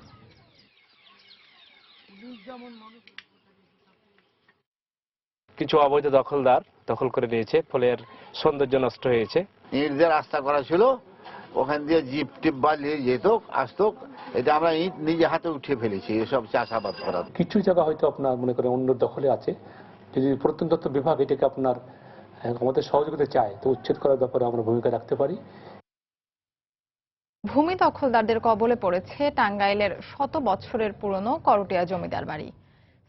কিছু অবৈধ দখলদার দখল করে নিয়েছে, ফলে এর সৌন্দর্য নষ্ট হয়েছে। ইট দিয়ে রাস্তা করা ছিল, ওখান দিয়ে জিপ টিপ বালিয়ে যেত আসতো, এটা আমরা ইট নিজে হাতে উঠিয়ে ফেলেছি এসব চাষাবাদ করা। কিছু জায়গা হয়তো আপনার মনে করেন অন্য দখলে আছে, যদি প্রত্নতত্ত্ব বিভাগ এটাকে আপনার আমাদের সহযোগিতা চায় তো উচ্ছেদ করার ব্যাপারে আমরা ভূমিকা রাখতে পারি। ভূমি দখলদারদের কবলে পড়েছে টাঙ্গাইলের 100 বছরের পুরনো করটিয়া জমিদার বাড়ি।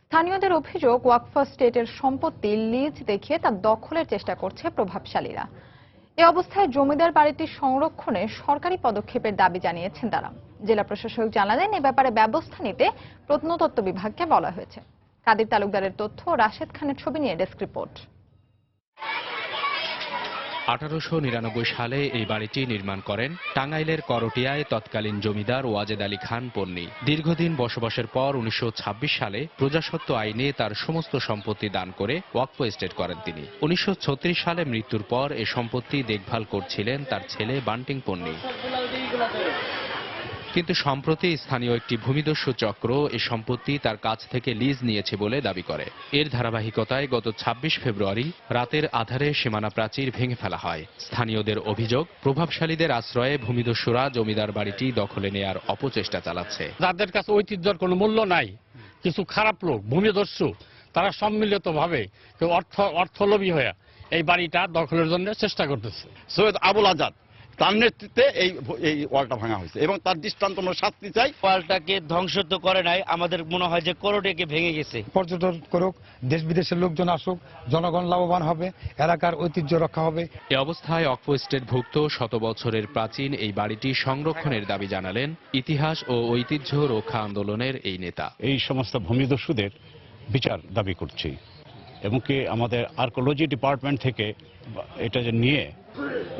স্থানীয়দের অভিযোগ, ওয়াকফ স্টেটের সম্পত্তি লিজ দেখিয়ে তা দখলের চেষ্টা করছে প্রভাবশালীরা। এ অবস্থায় জমিদার বাড়িটি সংরক্ষণে সরকারি পদক্ষেপের দাবি জানিয়েছেন তারা। জেলা প্রশাসক জানালেন, এ ব্যাপারে ব্যবস্থা নিতে প্রত্নতত্ত্ব বিভাগকে বলা হয়েছে। কাদির তালুকদারের তথ্য, রাশেদ খানের ছবি নিয়ে ডেস্ক রিপোর্ট। 1899 সালে এই বাড়িটি নির্মাণ করেন টাঙ্গাইলের করটিয়ায় তৎকালীন জমিদার ওয়াজেদ আলী খান পন্নী। দীর্ঘদিন বসবাসের পর 1926 সালে প্রজাস্বত্ব আইনে তার সমস্ত সম্পত্তি দান করে ওয়াকফ এস্টেট করেন তিনি। 1936 সালে মৃত্যুর পর এ সম্পত্তি দেখভাল করছিলেন তার ছেলে বান্টিং পন্নী। কিন্তু সম্প্রতি স্থানীয় একটি ভূমিদস্যু চক্র এ সম্পত্তি তার কাছ থেকে লিজ নিয়েছে বলে দাবি করে। এর ধারাবাহিকতায় গত 26 ফেব্রুয়ারি রাতের আধারে সীমানা প্রাচীর ভেঙে ফেলা হয়। স্থানীয়দের অভিযোগ, প্রভাবশালীদের আশ্রয়ে ভূমিদস্যুরা জমিদার বাড়িটি দখলে নেয়ার অপচেষ্টা চালাচ্ছে। যাদের কাছে ঐতিহ্যের কোনো মূল্য নাই, কিছু খারাপ লোক ভূমিদস্যু, তারা সম্মিলিতভাবে অর্থলোভী হয়ে এই বাড়িটা দখলের জন্য চেষ্টা করতেছে। সৈয়দ আবুল আজাদ তার নেতৃত্বে এই ওয়ালটা ভাঙা হয়েছে এবং তার দৃষ্টান্ত আমরা শাস্তি চাই। ওয়ালটাকে ধ্বংস তো করে নাই, আমাদের মনে হয় যে করোটাকে ভেঙে গেছে। পর্যটন করুক, দেশ বিদেশের লোকজন আসুক, জনগণ লাভবান হবে, এলাকার ঐতিহ্য রক্ষা হবে। এ অবস্থায় অক্ষ স্টেটভুক্ত শত বছরের প্রাচীন এই বাড়িটি সংরক্ষণের দাবি জানালেন ইতিহাস ও ঐতিহ্য রক্ষা আন্দোলনের এই নেতা। এই সমস্ত ভূমিদস্যুদের বিচার দাবি করছি এবং কি আমাদের আর্কোলজি ডিপার্টমেন্ট থেকে এটা যে নিয়ে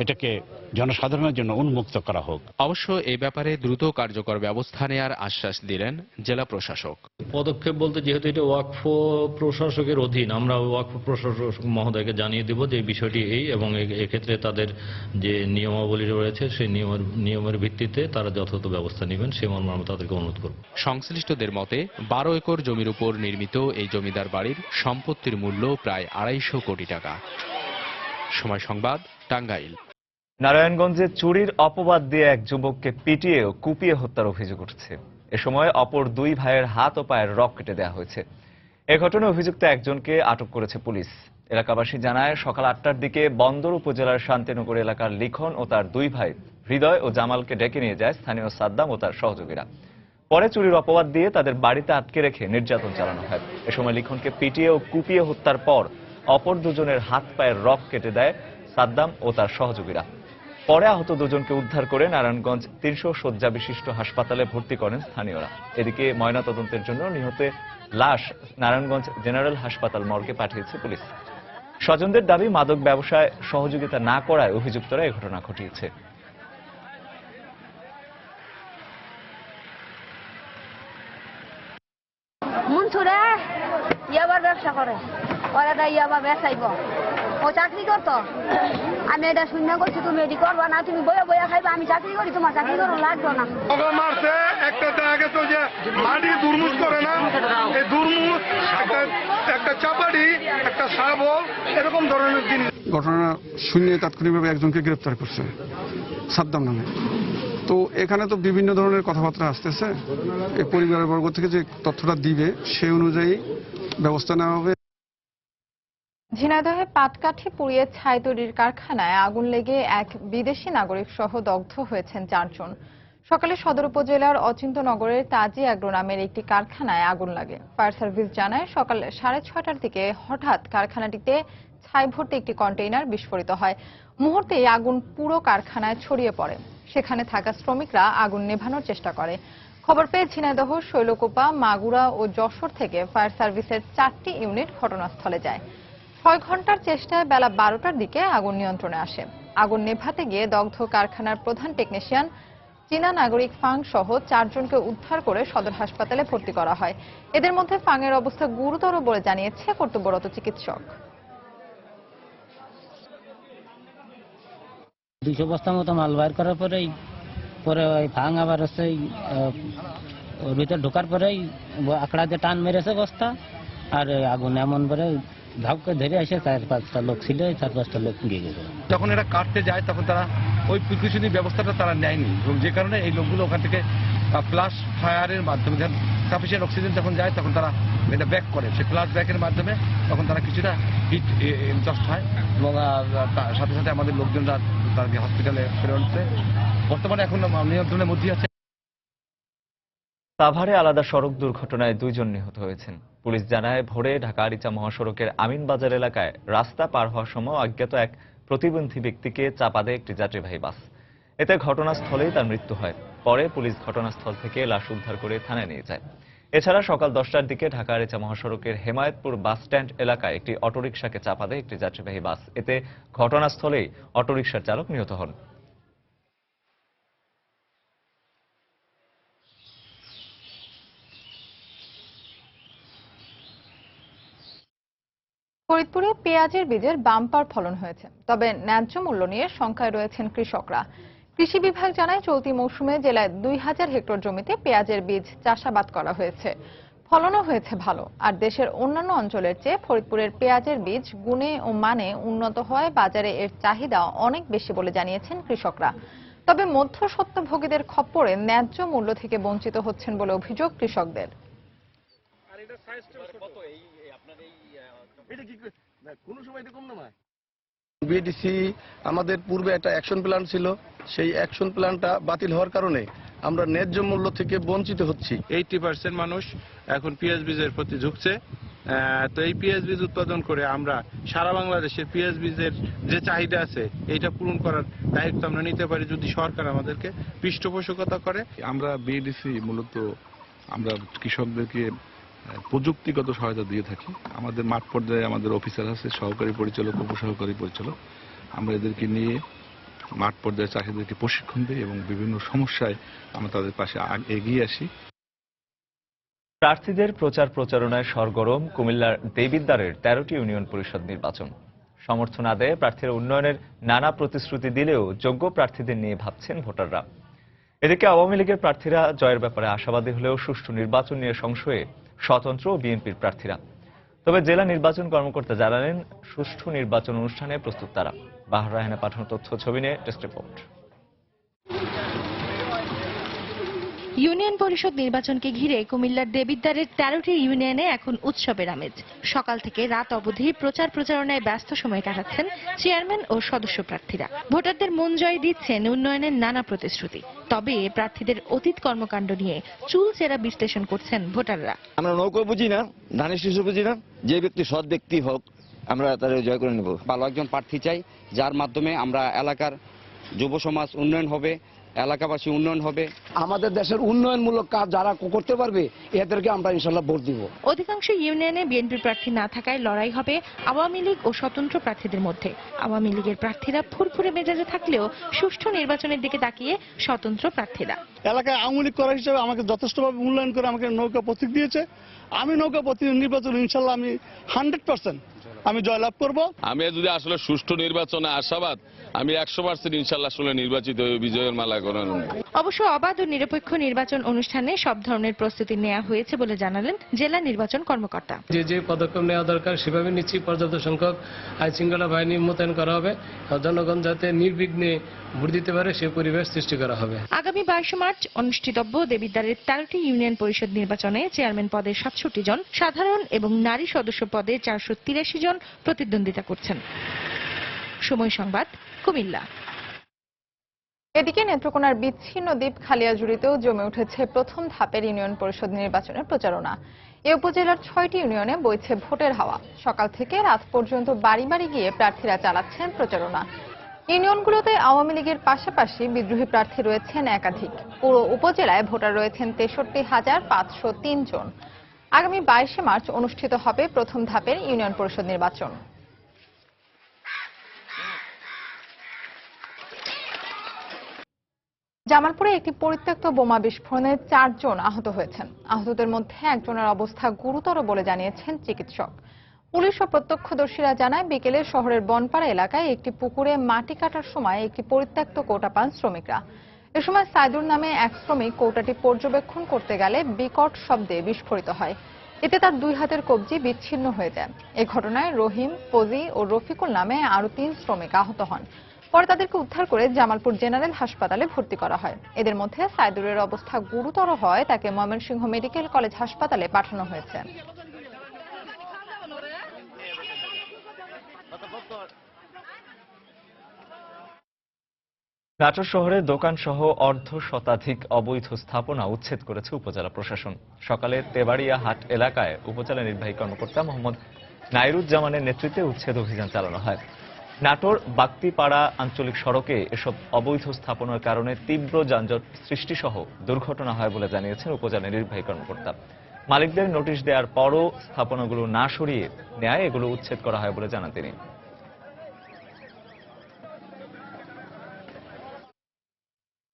এটাকে জনসাধারণের জন্য উন্মুক্ত করা হোক। অবশ্য এই ব্যাপারে দ্রুত কার্যকর ব্যবস্থা নেওয়ার আশ্বাস দিলেন জেলা প্রশাসক। পদক্ষেপ বলতে যেহেতু এটা ওয়াকফ প্রশাসকের অধীন, আমরা ওয়াকফ প্রশাসক মহোদয়কে জানিয়ে দেব যে এই বিষয়টি এই, এবং এক্ষেত্রে তাদের যে নিয়মাবলী রয়েছে সেই নিয়মের ভিত্তিতে তারা যথাযথ ব্যবস্থা নেবেন সে মর্মে আমরা তাদেরকে অনুরোধ করব। সংশ্লিষ্টদের মতে 12 একর জমির উপর নির্মিত এই জমিদার বাড়ির সম্পত্তির মূল্য প্রায় 250 কোটি টাকা। সময় সংবাদ, টাঙ্গাইল। নারায়ণগঞ্জে চুরির অপবাদ দিয়ে এক যুবককে পিটিয়ে ও কুপিয়ে হত্যার অভিযোগ উঠছে। এ সময় অপর দুই ভাইয়ের হাত ও পায়ের রক কেটে দেওয়া হয়েছে। এ ঘটনায় অভিযুক্ত একজনকে আটক করেছে পুলিশ। এলাকাবাসী জানায় সকাল 8টার দিকে বন্দর উপজেলার শান্তিনগর এলাকার লিখন ও তার দুই ভাই হৃদয় ও জামালকে ডেকে নিয়ে যায় স্থানীয় সাদ্দাম ও তার সহযোগীরা। পরে চুরির অপবাদ দিয়ে তাদের বাড়িতে আটকে রেখে নির্যাতন চালানো হয়। এ সময় লিখনকে পিটিয়ে ও কুপিয়ে হত্যার পর অপর দুজনের হাত পায়ের রক কেটে দেয় সাদ্দাম ও তার সহযোগীরা। পরে আহত দুজনকে উদ্ধার করে নারায়ণগঞ্জ 300 শয্যা বিশিষ্ট হাসপাতালে ভর্তি করেন স্থানীয়রা। এদিকে ময়নাতদন্তের জন্য নিহতের লাশ নারায়ণগঞ্জ জেনারেল হাসপাতাল মর্গে পাঠিয়েছে পুলিশ। স্বজনদের দাবি মাদক ব্যবসায় সহযোগিতা না করায় অভিযুক্তরা এ ঘটনা ঘটিয়েছে। মুনছুরা ইয়াবার ব্যবসা করে, ওরা ইয়াবা বেচাইব, ও চাকরি করতো। আমি এটা শূন্য করছি, তুমি এটি করবা না, তুমি বইয়া বইয়া খাইবা, আমি চাকরি করি, তোমার চাকরি করো লাগবে না। মারছে একটা দেখা তো যে মাটি দুর্মুষ করে না, এই দুর্মুষ একটা চাপাড়ি, একটা শাবল, এরকম ধরনের জিনিস। ঘটনা শুনে তাৎক্ষণিকভাবে একজনকে গ্রেপ্তার করছে সাদ্দাম নামে। তো এখানে তো বিভিন্ন ধরনের কথাবার্তা আসতেছে, এই পরিবারের বর্গ থেকে যে তথ্যটা দিবে সেই অনুযায়ী ব্যবস্থা নেওয়া হবে। ঝিনাইদহে পাটকাঠি পুড়িয়ে ছাই তৈরির কারখানায় আগুন লেগে এক বিদেশি নাগরিক সহ দগ্ধ হয়েছেন 4 জন। সকালে সদর উপজেলার অচিন্তনগরের তাজি অ্যাগ্রো নামের একটি কারখানায় আগুন লাগে। ফায়ার সার্ভিস জানায় সকাল 6:30টার দিকে হঠাৎ কারখানাটিতে ছাই ভর্তি একটি কন্টেইনার বিস্ফোরিত হয়। মুহূর্তেই আগুন পুরো কারখানায় ছড়িয়ে পড়ে। সেখানে থাকা শ্রমিকরা আগুন নেভানোর চেষ্টা করে। খবর পেয়ে ঝিনাইদহ, শৈলকুপা, মাগুরা ও যশোর থেকে ফায়ার সার্ভিসের 4টি ইউনিট ঘটনাস্থলে যায়। 6 ঘন্টার চেষ্টায় বেলা 12টার দিকে আগুন নিয়ন্ত্রণে আসে। আগুন নেভাতে গিয়ে দগ্ধ কারখানার প্রধান টেকনিশিয়ান, চীনা নাগরিক ফাং সহ 4 জনকে উদ্ধার করে সদর হাসপাতালে ভর্তি করা হয়। এদের মধ্যে ফাংয়ের অবস্থা গুরুতর বলে জানিয়েছে কর্তব্যরত চিকিৎসক। 200 বস্তা মতো মাল বাইর করার পরেই ওই ফাং আবার হচ্ছে ওর ভিতরে ঢোকার পরেই আকড়া দিয়ে টান মেরেছে বস্তা, আর আগুন এমন করে ধাপকে ধরে আসে 4-5টা লোক ছিল, 4-5টা লোক পুড়িয়ে গেছে। যখন এরা কাটতে যায় তখন তারা ওই প্রিকশনারি ব্যবস্থাটা তারা নেয়নি, এবং যে কারণে এই লোকগুলো ওখান থেকে ফ্লাশ ফায়ারের মাধ্যমে সাফিসিয়েন্ট অক্সিজেন যখন যায় তখন তারা এটা ব্যাক করে, সেই ফ্লাশ ব্যাকের মাধ্যমে তখন তারা কিছুটা হিট এক্সস্ট হয়, এবং সাথে সাথে আমাদের লোকজনরা তাদেরকে হসপিটালে ফেরে আনছে। বর্তমানে এখন নিয়ন্ত্রণের মধ্যে আছে। সাভারে আলাদা সড়ক দুর্ঘটনায় 2 জন নিহত হয়েছেন। পুলিশ জানায় ভোরে ঢাকা আরিচা মহাসড়কের আমিনবাজার এলাকায় রাস্তা পার হওয়ার সময় অজ্ঞাত এক প্রতিবন্ধী ব্যক্তিকে চাপা দেয় একটি যাত্রীবাহী বাস। এতে ঘটনাস্থলেই তার মৃত্যু হয়। পরে পুলিশ ঘটনাস্থল থেকে লাশ উদ্ধার করে থানায় নিয়ে যায়। এছাড়া সকাল 10টার দিকে ঢাকা আরিচা মহাসড়কের হেমায়েতপুর বাস স্ট্যান্ড এলাকায় একটি অটোরিকশাকে চাপা দেয় একটি যাত্রীবাহী বাস। এতে ঘটনাস্থলেই অটোরিকশার চালক নিহত হন। ফরিদপুরে পেঁয়াজের বীজের বাম্পার ফলন হয়েছে, তবে ন্যায্য মূল্য নিয়ে শঙ্কায় রয়েছেন কৃষকরা। কৃষি বিভাগ জানায় চলতি মৌসুমে জেলায় 2000 হেক্টর জমিতে পেঁয়াজের বীজ চাষাবাদ করা হয়েছে, ফলনও হয়েছে ভালো। আর দেশের অন্যান্য অঞ্চলের চেয়ে ফরিদপুরের পেঁয়াজের বীজ গুণে ও মানে উন্নত হওয়ায় বাজারে এর চাহিদা অনেক বেশি বলে জানিয়েছেন কৃষকরা। তবে মধ্যস্বত্বভোগীদের খপ্পরে ন্যায্য মূল্য থেকে বঞ্চিত হচ্ছেন বলে অভিযোগ কৃষকদের। বিএডিসি আমাদের পূর্বে একটা অ্যাকশন প্ল্যান ছিল, সেই অ্যাকশন প্ল্যানটা বাতিল হওয়ার কারণে আমরা ন্যায্য মূল্য থেকে বঞ্চিত হচ্ছি। 80% মানুষ এখন পেঁয়াজ বীজের প্রতি ঝুঁকছে। তো এই পেঁয়াজ বীজ উৎপাদন করে আমরা সারা বাংলাদেশের পেঁয়াজ বীজের যে চাহিদা আছে এইটা পূরণ করার দায়িত্ব আমরা নিতে পারি যদি সরকার আমাদেরকে পৃষ্ঠপোষকতা করে। আমরা বিএডিসি মূলত আমরা কৃষকদেরকে প্রযুক্তিগত সহায়তা দিয়ে থাকি। আমাদের মাঠ পর্যায়ে আমাদের অফিসার আছে, সহকারী পরিচালক, উপসহকারী পরিচালক। আমরা এদেরকে নিয়ে মাঠ পর্যায়ে চাষিদেরকে প্রশিক্ষণ দিই এবং বিভিন্ন সমস্যায় আমরা তাদের পাশে এগিয়ে আসি। প্রার্থীদের প্রচার প্রচারণায় সরগরম কুমিল্লার দেবিদ্বারের 13টি ইউনিয়ন পরিষদ নির্বাচন। সমর্থন আদায়ে প্রার্থীরা উন্নয়নের নানা প্রতিশ্রুতি দিলেও যোগ্য প্রার্থীদের নিয়ে ভাবছেন ভোটাররা। এদিকে আওয়ামী লীগের প্রার্থীরা জয়ের ব্যাপারে আশাবাদী হলেও সুষ্ঠু নির্বাচন নিয়ে সংশয়ে স্বতন্ত্র ও বিএনপির প্রার্থীরা। তবে জেলা নির্বাচন কর্মকর্তা জানালেন সুষ্ঠু নির্বাচন অনুষ্ঠানে প্রস্তুত তারা। বাহার রায়হানা পাঠানো তথ্য ছবি নিয়ে ডেস্ক রিপোর্ট। ইউনিয়ন পরিষদ নির্বাচনকে ঘিরে কুমিল্লার দেবিদ্বারের 13টি ইউনিয়নে এখন উৎসবের আমেজ। সকাল থেকে রাত অবধি প্রচার প্রচারণায় ব্যস্ত সময় কাটাচ্ছেন চেয়ারম্যান ও সদস্য প্রার্থীরা। ভোটারদের মন জয় দিচ্ছেন উন্নয়নের নানা প্রতিশ্রুতি। তবে প্রার্থীদের অতীত কর্মকাণ্ড নিয়ে চুলচেরা বিশ্লেষণ করছেন ভোটাররা। আমরা নৌকো বুঝি না, ধানের শীর্ষ বুঝি না, যে ব্যক্তি সৎ ব্যক্তি হোক আমরা তাদের জয় করে নেব। ভালো একজন প্রার্থী চাই যার মাধ্যমে আমরা এলাকার যুব সমাজ উন্নয়ন হবে, এলাকাবাসী উন্নয়ন হবে। আমাদের দেশের উন্নয়নমূলক কাজ যারা করতে পারবে এদেরকে আমরা ইনশাল্লাহ ভোট দিব। অধিকাংশ ইউনিয়নে বিএনপির প্রার্থী না থাকায় লড়াই হবে আওয়ামী লীগ ও স্বতন্ত্র প্রার্থীদের মধ্যে। আওয়ামী লীগের প্রার্থীরা ফুরফুরে মেজাজে থাকলেও সুষ্ঠু নির্বাচনের দিকে তাকিয়ে স্বতন্ত্র প্রার্থীরা। এলাকায় আওয়ামী লীগ করার হিসেবে আমাকে যথেষ্টভাবে মূল্যায়ন করে আমাকে নৌকা প্রতীক দিয়েছে। আমি নৌকা প্রতীক নির্বাচন ইনশাল্লাহ আমি 100% আমি জয়লাভ করব। আমি যদি আসলে সুষ্ঠু নির্বাচনে আশাবাদ, আমি 100% ইনশাল্লাহ আসলে নির্বাচিত হয়ে বিজয়ের মালা গড়ানো। অবশ্য অবাধ ও নিরপেক্ষ নির্বাচন অনুষ্ঠানে সব ধরনের প্রস্তুতি নেওয়া হয়েছে বলে জানালেন জেলা নির্বাচন কর্মকর্তা। যে পদক্ষেপ নেওয়া দরকার সেভাবে নিচ্ছি। পর্যাপ্ত সংখ্যক আইন শৃঙ্খলা বাহিনী মোতায়েন করা হবে। জনগণ যাতে নির্বিঘ্নে ভোট দিতে পারে সে পরিবেশ সৃষ্টি করা হবে। আগামী 22 মার্চ অনুষ্ঠিতব্য দেবিদ্বারের 13টি ইউনিয়ন পরিষদ নির্বাচনে চেয়ারম্যান পদে 67 জন, সাধারণ এবং নারী সদস্য পদে 483 জন প্রতিদ্বন্দ্বিতা করছেন। সময় সংবাদ, কুমিল্লা। এদিকে নেত্রকোনার বিচ্ছিন্ন দ্বীপ খালিয়াজুড়িতেও জমে উঠেছে প্রথম ধাপের ইউনিয়ন পরিষদ নির্বাচনের প্রচারণা। এ উপজেলার 6টি ইউনিয়নে বইছে ভোটের হাওয়া। সকাল থেকে রাত পর্যন্ত বাড়ি বাড়ি গিয়ে প্রার্থীরা চালাচ্ছেন প্রচারণা। ইউনিয়নগুলোতে আওয়ামী লীগের পাশাপাশি বিদ্রোহী প্রার্থী রয়েছেন একাধিক। পুরো উপজেলায় ভোটার রয়েছেন 63,503 জন। আগামী 22 মার্চ অনুষ্ঠিত হবে প্রথম ধাপের ইউনিয়ন পরিষদ নির্বাচন। জামালপুরে একটি পরিত্যক্ত বোমা বিস্ফোরণে 4 জন আহত হয়েছেন। আহতদের মধ্যে একজনের অবস্থা গুরুতর বলে জানিয়েছেন চিকিৎসক। পুলিশ ও প্রত্যক্ষদর্শীরা জানায় বিকেলে শহরের বনপাড়া এলাকায় একটি পুকুরে মাটি কাটার সময় একটি পরিত্যক্ত কৌটা পান শ্রমিকরা। এ সময় সাইদুর নামে এক শ্রমিক কৌটাটি পর্যবেক্ষণ করতে গেলে বিকট শব্দে বিস্ফোরিত হয়। এতে তার 2 হাতের কবজি বিচ্ছিন্ন হয়ে যায়। এ ঘটনায় রহিম, ফজি ও রফিকুল নামে আরো 3 শ্রমিক আহত হন। পরে তাদেরকে উদ্ধার করে জামালপুর জেনারেল হাসপাতালে ভর্তি করা হয়। এদের মধ্যে সাইদুরের অবস্থা গুরুতর হয় তাকে ময়মনসিংহ মেডিকেল কলেজ হাসপাতালে পাঠানো হয়েছে। নাটোর শহরে দোকান সহ অর্ধশতাধিক অবৈধ স্থাপনা উচ্ছেদ করেছে উপজেলা প্রশাসন। সকালে তেবাড়িয়া হাট এলাকায় উপজেলা নির্বাহী কর্মকর্তা মোহাম্মদ নাইরুজ্জামানের নেতৃত্বে উচ্ছেদ অভিযান চালানো হয়। নাটোর বাগতিপাড়া আঞ্চলিক সড়কে এসব অবৈধ স্থাপনার কারণে তীব্র যানজট সৃষ্টি সহ দুর্ঘটনা হয় বলে জানিয়েছেন উপজেলা নির্বাহী কর্মকর্তা। মালিকদের নোটিশ দেওয়ার পরও স্থাপনাগুলো না সরিয়ে নেয় এগুলো উচ্ছেদ করা হয় বলে জানান তিনি।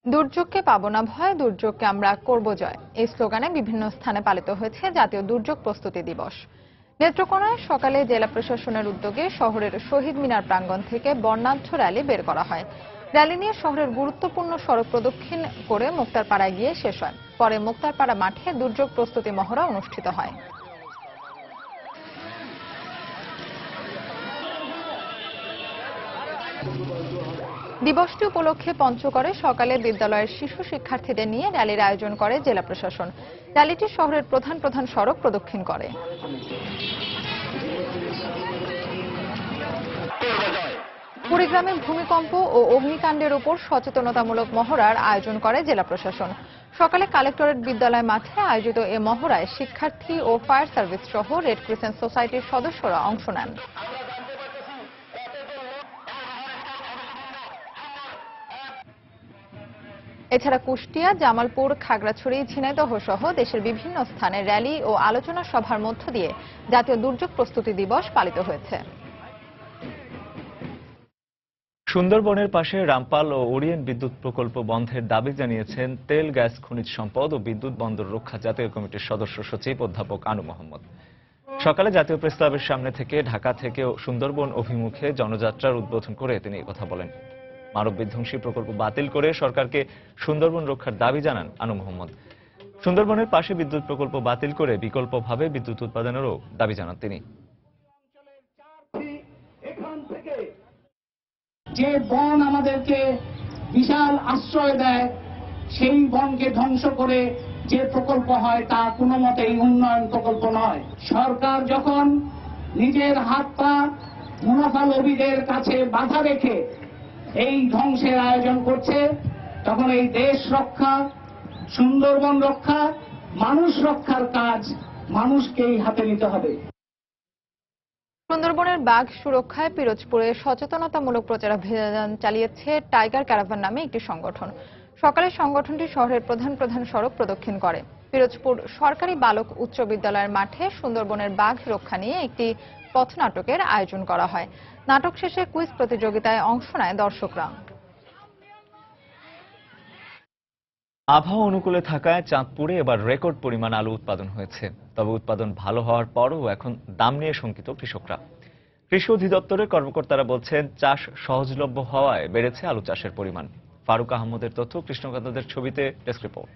দুর্যোগকে পাবো না ভয়, দুর্যোগকে আমরা করব জয়, এই স্লোগানে বিভিন্ন স্থানে পালিত হয়েছে জাতীয় দুর্যোগ প্রস্তুতি দিবস। নেত্রকোনায় সকালে জেলা প্রশাসনের উদ্যোগে শহরের শহীদ মিনার প্রাঙ্গণ থেকে বর্ণাঢ্য র্যালি বের করা হয়। র্যালি নিয়ে শহরের গুরুত্বপূর্ণ সড়ক প্রদক্ষিণ করে মুক্তারপাড়ায় গিয়ে শেষ হয়। পরে মুক্তারপাড়া মাঠে দুর্যোগ প্রস্তুতি মহড়া অনুষ্ঠিত হয়। দিবসটি উপলক্ষে পঞ্চগড়ে সকালে বিদ্যালয়ের শিশু শিক্ষার্থীদের নিয়ে র্যালির আয়োজন করে জেলা প্রশাসন। র্যালিটি শহরের প্রধান প্রধান সড়ক প্রদক্ষিণ করে। কুড়িগ্রামে ভূমিকম্প ও অগ্নিকাণ্ডের উপর সচেতনতামূলক মহড়ার আয়োজন করে জেলা প্রশাসন। সকালে কালেক্টরেট বিদ্যালয় মাঠে আয়োজিত এ মহড়ায় শিক্ষার্থী ও ফায়ার সার্ভিস সহ রেড ক্রিসেন্ট সোসাইটির সদস্যরা অংশ নেন। এছাড়া কুষ্টিয়া, জামালপুর, খাগড়াছড়ি, ঝিনাইদহ সহ দেশের বিভিন্ন স্থানে র্যালি ও আলোচনা সভার মধ্য দিয়ে জাতীয় দুর্যোগ প্রস্তুতি দিবস পালিত হয়েছে। সুন্দরবনের পাশে রামপাল ও ওরিয়েন্ট বিদ্যুৎ প্রকল্প বন্ধের দাবি জানিয়েছেন তেল, গ্যাস, খনিজ সম্পদ ও বিদ্যুৎ বন্দর রক্ষা জাতীয় কমিটির সদস্য সচিব অধ্যাপক আনু মোহাম্মদ। সকালে জাতীয় প্রেস ক্লাবের সামনে থেকে ঢাকা থেকে সুন্দরবন অভিমুখে জনযাত্রার উদ্বোধন করে তিনি কথা বলেন। মানব বিধ্বংসী প্রকল্প বাতিল করে সরকারকে সুন্দরবন রক্ষার দাবি জানান আনু মোহাম্মদ। সুন্দরবনের পাশে বিদ্যুৎ প্রকল্প বাতিল করে বিকল্পভাবে বিদ্যুৎ উৎপাদনেরও দাবি জানান তিনি। যে বন আমাদেরকে বিশাল আশ্রয় দেয়, সেই বনকে ধ্বংস করে যে প্রকল্প হয় তা কোনো মতেই উন্নয়ন প্রকল্প নয়। সরকার যখন নিজের হাত পা মুনাফা লোভীদের কাছে বাধা রেখে এই ধ্বংসের আয়োজন করছে, তখন এই দেশ রক্ষা, সুন্দরবন রক্ষা, মানুষ রক্ষার কাজ মানুষকেই হাতে নিতে হবে। সুন্দরবনের বাঘ সুরক্ষায় পিরোজপুরে সচেতনতামূলক প্রচারাভিযান চালিয়েছে টাইগার ক্যারাভান নামে একটি সংগঠন। সকালে সংগঠনটি শহরের প্রধান প্রধান সড়ক প্রদক্ষিণ করে। পিরোজপুর সরকারি বালক উচ্চ বিদ্যালয়ের মাঠে সুন্দরবনের বাঘ রক্ষা নিয়ে একটি পথনাটকের আয়োজন করা হয়। নাটক শেষে কুইজ প্রতিযোগিতায় অংশ নেয় দর্শকরা। আবহাওয়া অনুকূলে থাকায় চাঁদপুরে এবার রেকর্ড পরিমাণ আলু উৎপাদন হয়েছে। তবে উৎপাদন ভালো হওয়ার পরও এখন দাম নিয়ে শঙ্কিত কৃষকরা। কৃষি অধিদপ্তরের কর্মকর্তারা বলছেন, চাষ সহজলভ্য হওয়ায় বেড়েছে আলু চাষের পরিমাণ। ফারুক আহমদের তথ্য, কৃষ্ণকান্তদের ছবিতে ডেস্ক রিপোর্ট।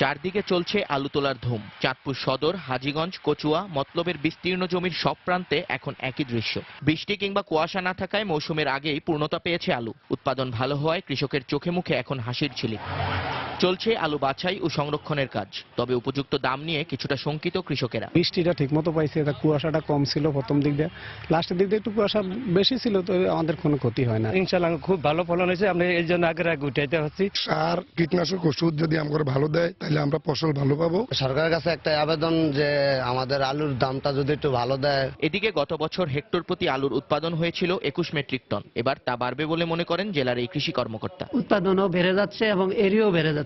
চারদিকে চলছে আলু তোলার ধুম। চাঁদপুর সদর, হাজীগঞ্জ, কচুয়া, মতলবের বিস্তীর্ণ জমির সব প্রান্তে এখন একই দৃশ্য। বৃষ্টি কিংবা কুয়াশা না থাকায় মৌসুমের আগেই পূর্ণতা পেয়েছে আলু। উৎপাদন ভালো হওয়ায় কৃষকের চোখে মুখে এখন হাসির ঝিলিক। চলছে আলু বাছাই ও সংরক্ষণের কাজ। তবে উপযুক্ত দাম নিয়ে কিছুটা শঙ্কিত কৃষকেরা। বৃষ্টিটা ঠিকমতো পাইছে, কুয়াশাটা কম ছিল প্রথম দিক দিয়ে, লাস্টের দিক দিয়ে একটু কুয়াশা বেশি ছিল, তো আমাদের কোনো ক্ষতি হয় না। ইনশাআল্লাহ খুব ভালো ফলন হয়েছে, আমরা এই জন্য আগে উঠাইতে হচ্ছি। সার, কীটনাশক ওষুধ যদি আমরা ভালো দেয় তাহলে আমরা ফসল ভালো পাবো। সরকারের কাছে একটা আবেদন যে আমাদের আলুর দামটা যদি একটু ভালো দেয়। এদিকে গত বছর হেক্টর প্রতি আলুর উৎপাদন হয়েছিল 21 মেট্রিক টন। এবার তা বাড়বে বলে মনে করেন জেলার এই কৃষি কর্মকর্তা। উৎপাদনও বেড়ে যাচ্ছে এবং এরিয়াও বেড়ে যাচ্ছে।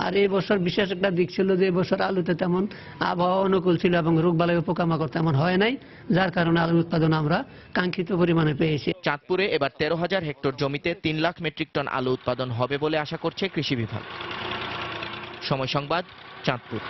আর এই বছর বিশেষ একটা দিক ছিল যে এই বছর আলুতে তেমন আবহাওয়া অনুকূল ছিল এবং রোগবালাই পোকামাকড় তেমন হয় নাই, যার কারণে আলুর উৎপাদন আমরা কাঙ্ক্ষিত পরিমাণে পেয়েছি। চাঁদপুরে এবার 13,000 হেক্টর জমিতে 3 লাখ মেট্রিক টন আলু উৎপাদন হবে বলে আশা করছে কৃষি বিভাগ। সময় সংবাদ, চাঁদপুর।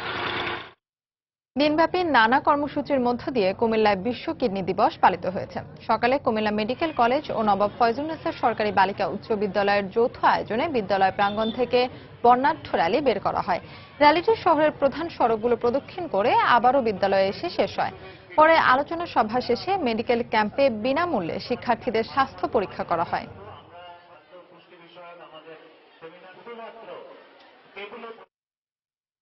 দিনব্যাপী নানা কর্মসূচির মধ্য দিয়ে কুমিল্লায় বিশ্ব কিডনি দিবস পালিত হয়েছে। সকালে কুমিল্লা মেডিকেল কলেজ ও নবাব ফয়জুন্নেসা সরকারি বালিকা উচ্চ বিদ্যালয়ের যৌথ আয়োজনে বিদ্যালয় প্রাঙ্গণ থেকে বর্ণাঢ্য র্যালি বের করা হয়। র্যালিটি শহরের প্রধান সড়কগুলো প্রদক্ষিণ করে আবারও বিদ্যালয়ে এসে শেষ হয়। পরে আলোচনা সভা শেষে মেডিকেল ক্যাম্পে বিনামূল্যে শিক্ষার্থীদের স্বাস্থ্য পরীক্ষা করা হয়।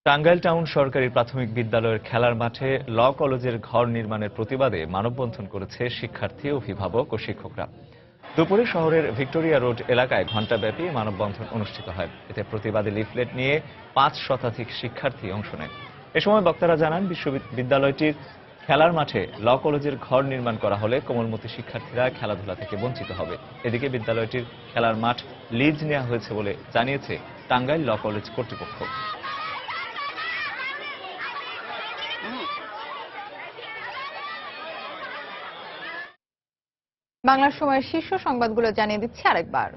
টাঙ্গাইল টাউন সরকারি প্রাথমিক বিদ্যালয়ের খেলার মাঠে ল কলেজের ঘর নির্মাণের প্রতিবাদে মানববন্ধন করেছে শিক্ষার্থী, অভিভাবক ও শিক্ষকরা। দুপুরে শহরের ভিক্টোরিয়া রোড এলাকায় ঘণ্টাব্যাপী মানববন্ধন অনুষ্ঠিত হয়। এতে প্রতিবাদী লিফলেট নিয়ে 5 শতাধিক শিক্ষার্থী অংশ নেয়। এ সময় বক্তারা জানান, বিশ্ববিদ্যালয়টির খেলার মাঠে ল কলেজের ঘর নির্মাণ করা হলে কোমলমতি শিক্ষার্থীরা খেলাধুলা থেকে বঞ্চিত হবে। এদিকে বিদ্যালয়টির খেলার মাঠ লিজ নেওয়া হয়েছে বলে জানিয়েছে টাঙ্গাইল ল কলেজ কর্তৃপক্ষ। বাংলার সময়ের শীর্ষ সংবাদগুলো জানিয়ে দিচ্ছি আরেকবার।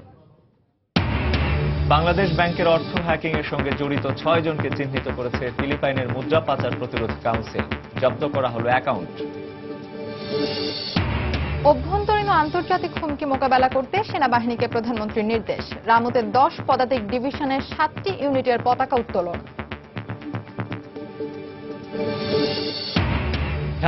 বাংলাদেশ ব্যাংকের অর্থ হ্যাকিং এর সঙ্গে জড়িত 6 জনকে চিহ্নিত করেছে ফিলিপাইনের মুদ্রা পাচার প্রতিরোধ কাউন্সিল। জব্দ করা হলো অ্যাকাউন্ট। অভ্যন্তরীণ ও আন্তর্জাতিক হুমকি মোকাবেলা করতে সেনাবাহিনীকে প্রধানমন্ত্রীর নির্দেশ। রামুতের 10 পদাতিক ডিভিশনের 7টি ইউনিটের পতাকা উত্তোলন।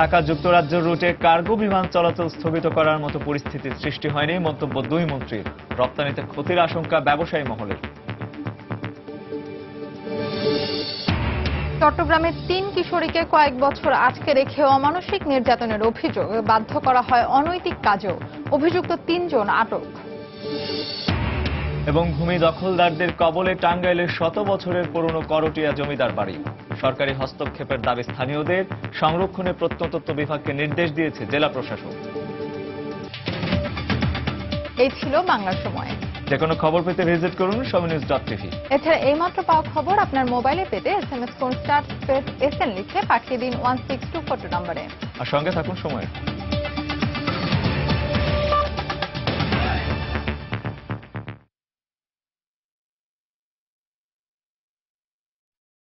ঢাকা যুক্তরাজ্য রুটে কার্গো বিমান চলাচল স্থগিত করার মতো পরিস্থিতির সৃষ্টি হয়নি, মন্তব্য 2 মন্ত্রীর। রপ্তানিতে ক্ষতির আশঙ্কা ব্যবসায়ী মহলের। চট্টগ্রামের 3 কিশোরীকে কয়েক বছর আটকে রেখে অমানসিক নির্যাতনের অভিযোগে বাধ্য করা হয় অনৈতিক কাজেও। অভিযুক্ত 3 জন আটক। এবং ভূমি দখলদারদের কবলে টাঙ্গাইলের 100 বছরের পুরনো করটিয়া জমিদার বাড়ি। সরকারি হস্তক্ষেপের দাবি স্থানীয়দের, সংরক্ষণে প্রত্নতত্ত্ব বিভাগকে নির্দেশ দিয়েছে জেলা প্রশাসন। এই ছিল বাংলার সময়। যে কোনো খবর পেতে ভিজিট করুন সমনিউজ.tv। এছাড়া এইমাত্র পাওয়া খবর আপনার মোবাইলে পেতে SMS করুন *SN লিখে পাঠিয়ে দিন 16242 নম্বরে। আর সঙ্গে থাকুন সময়।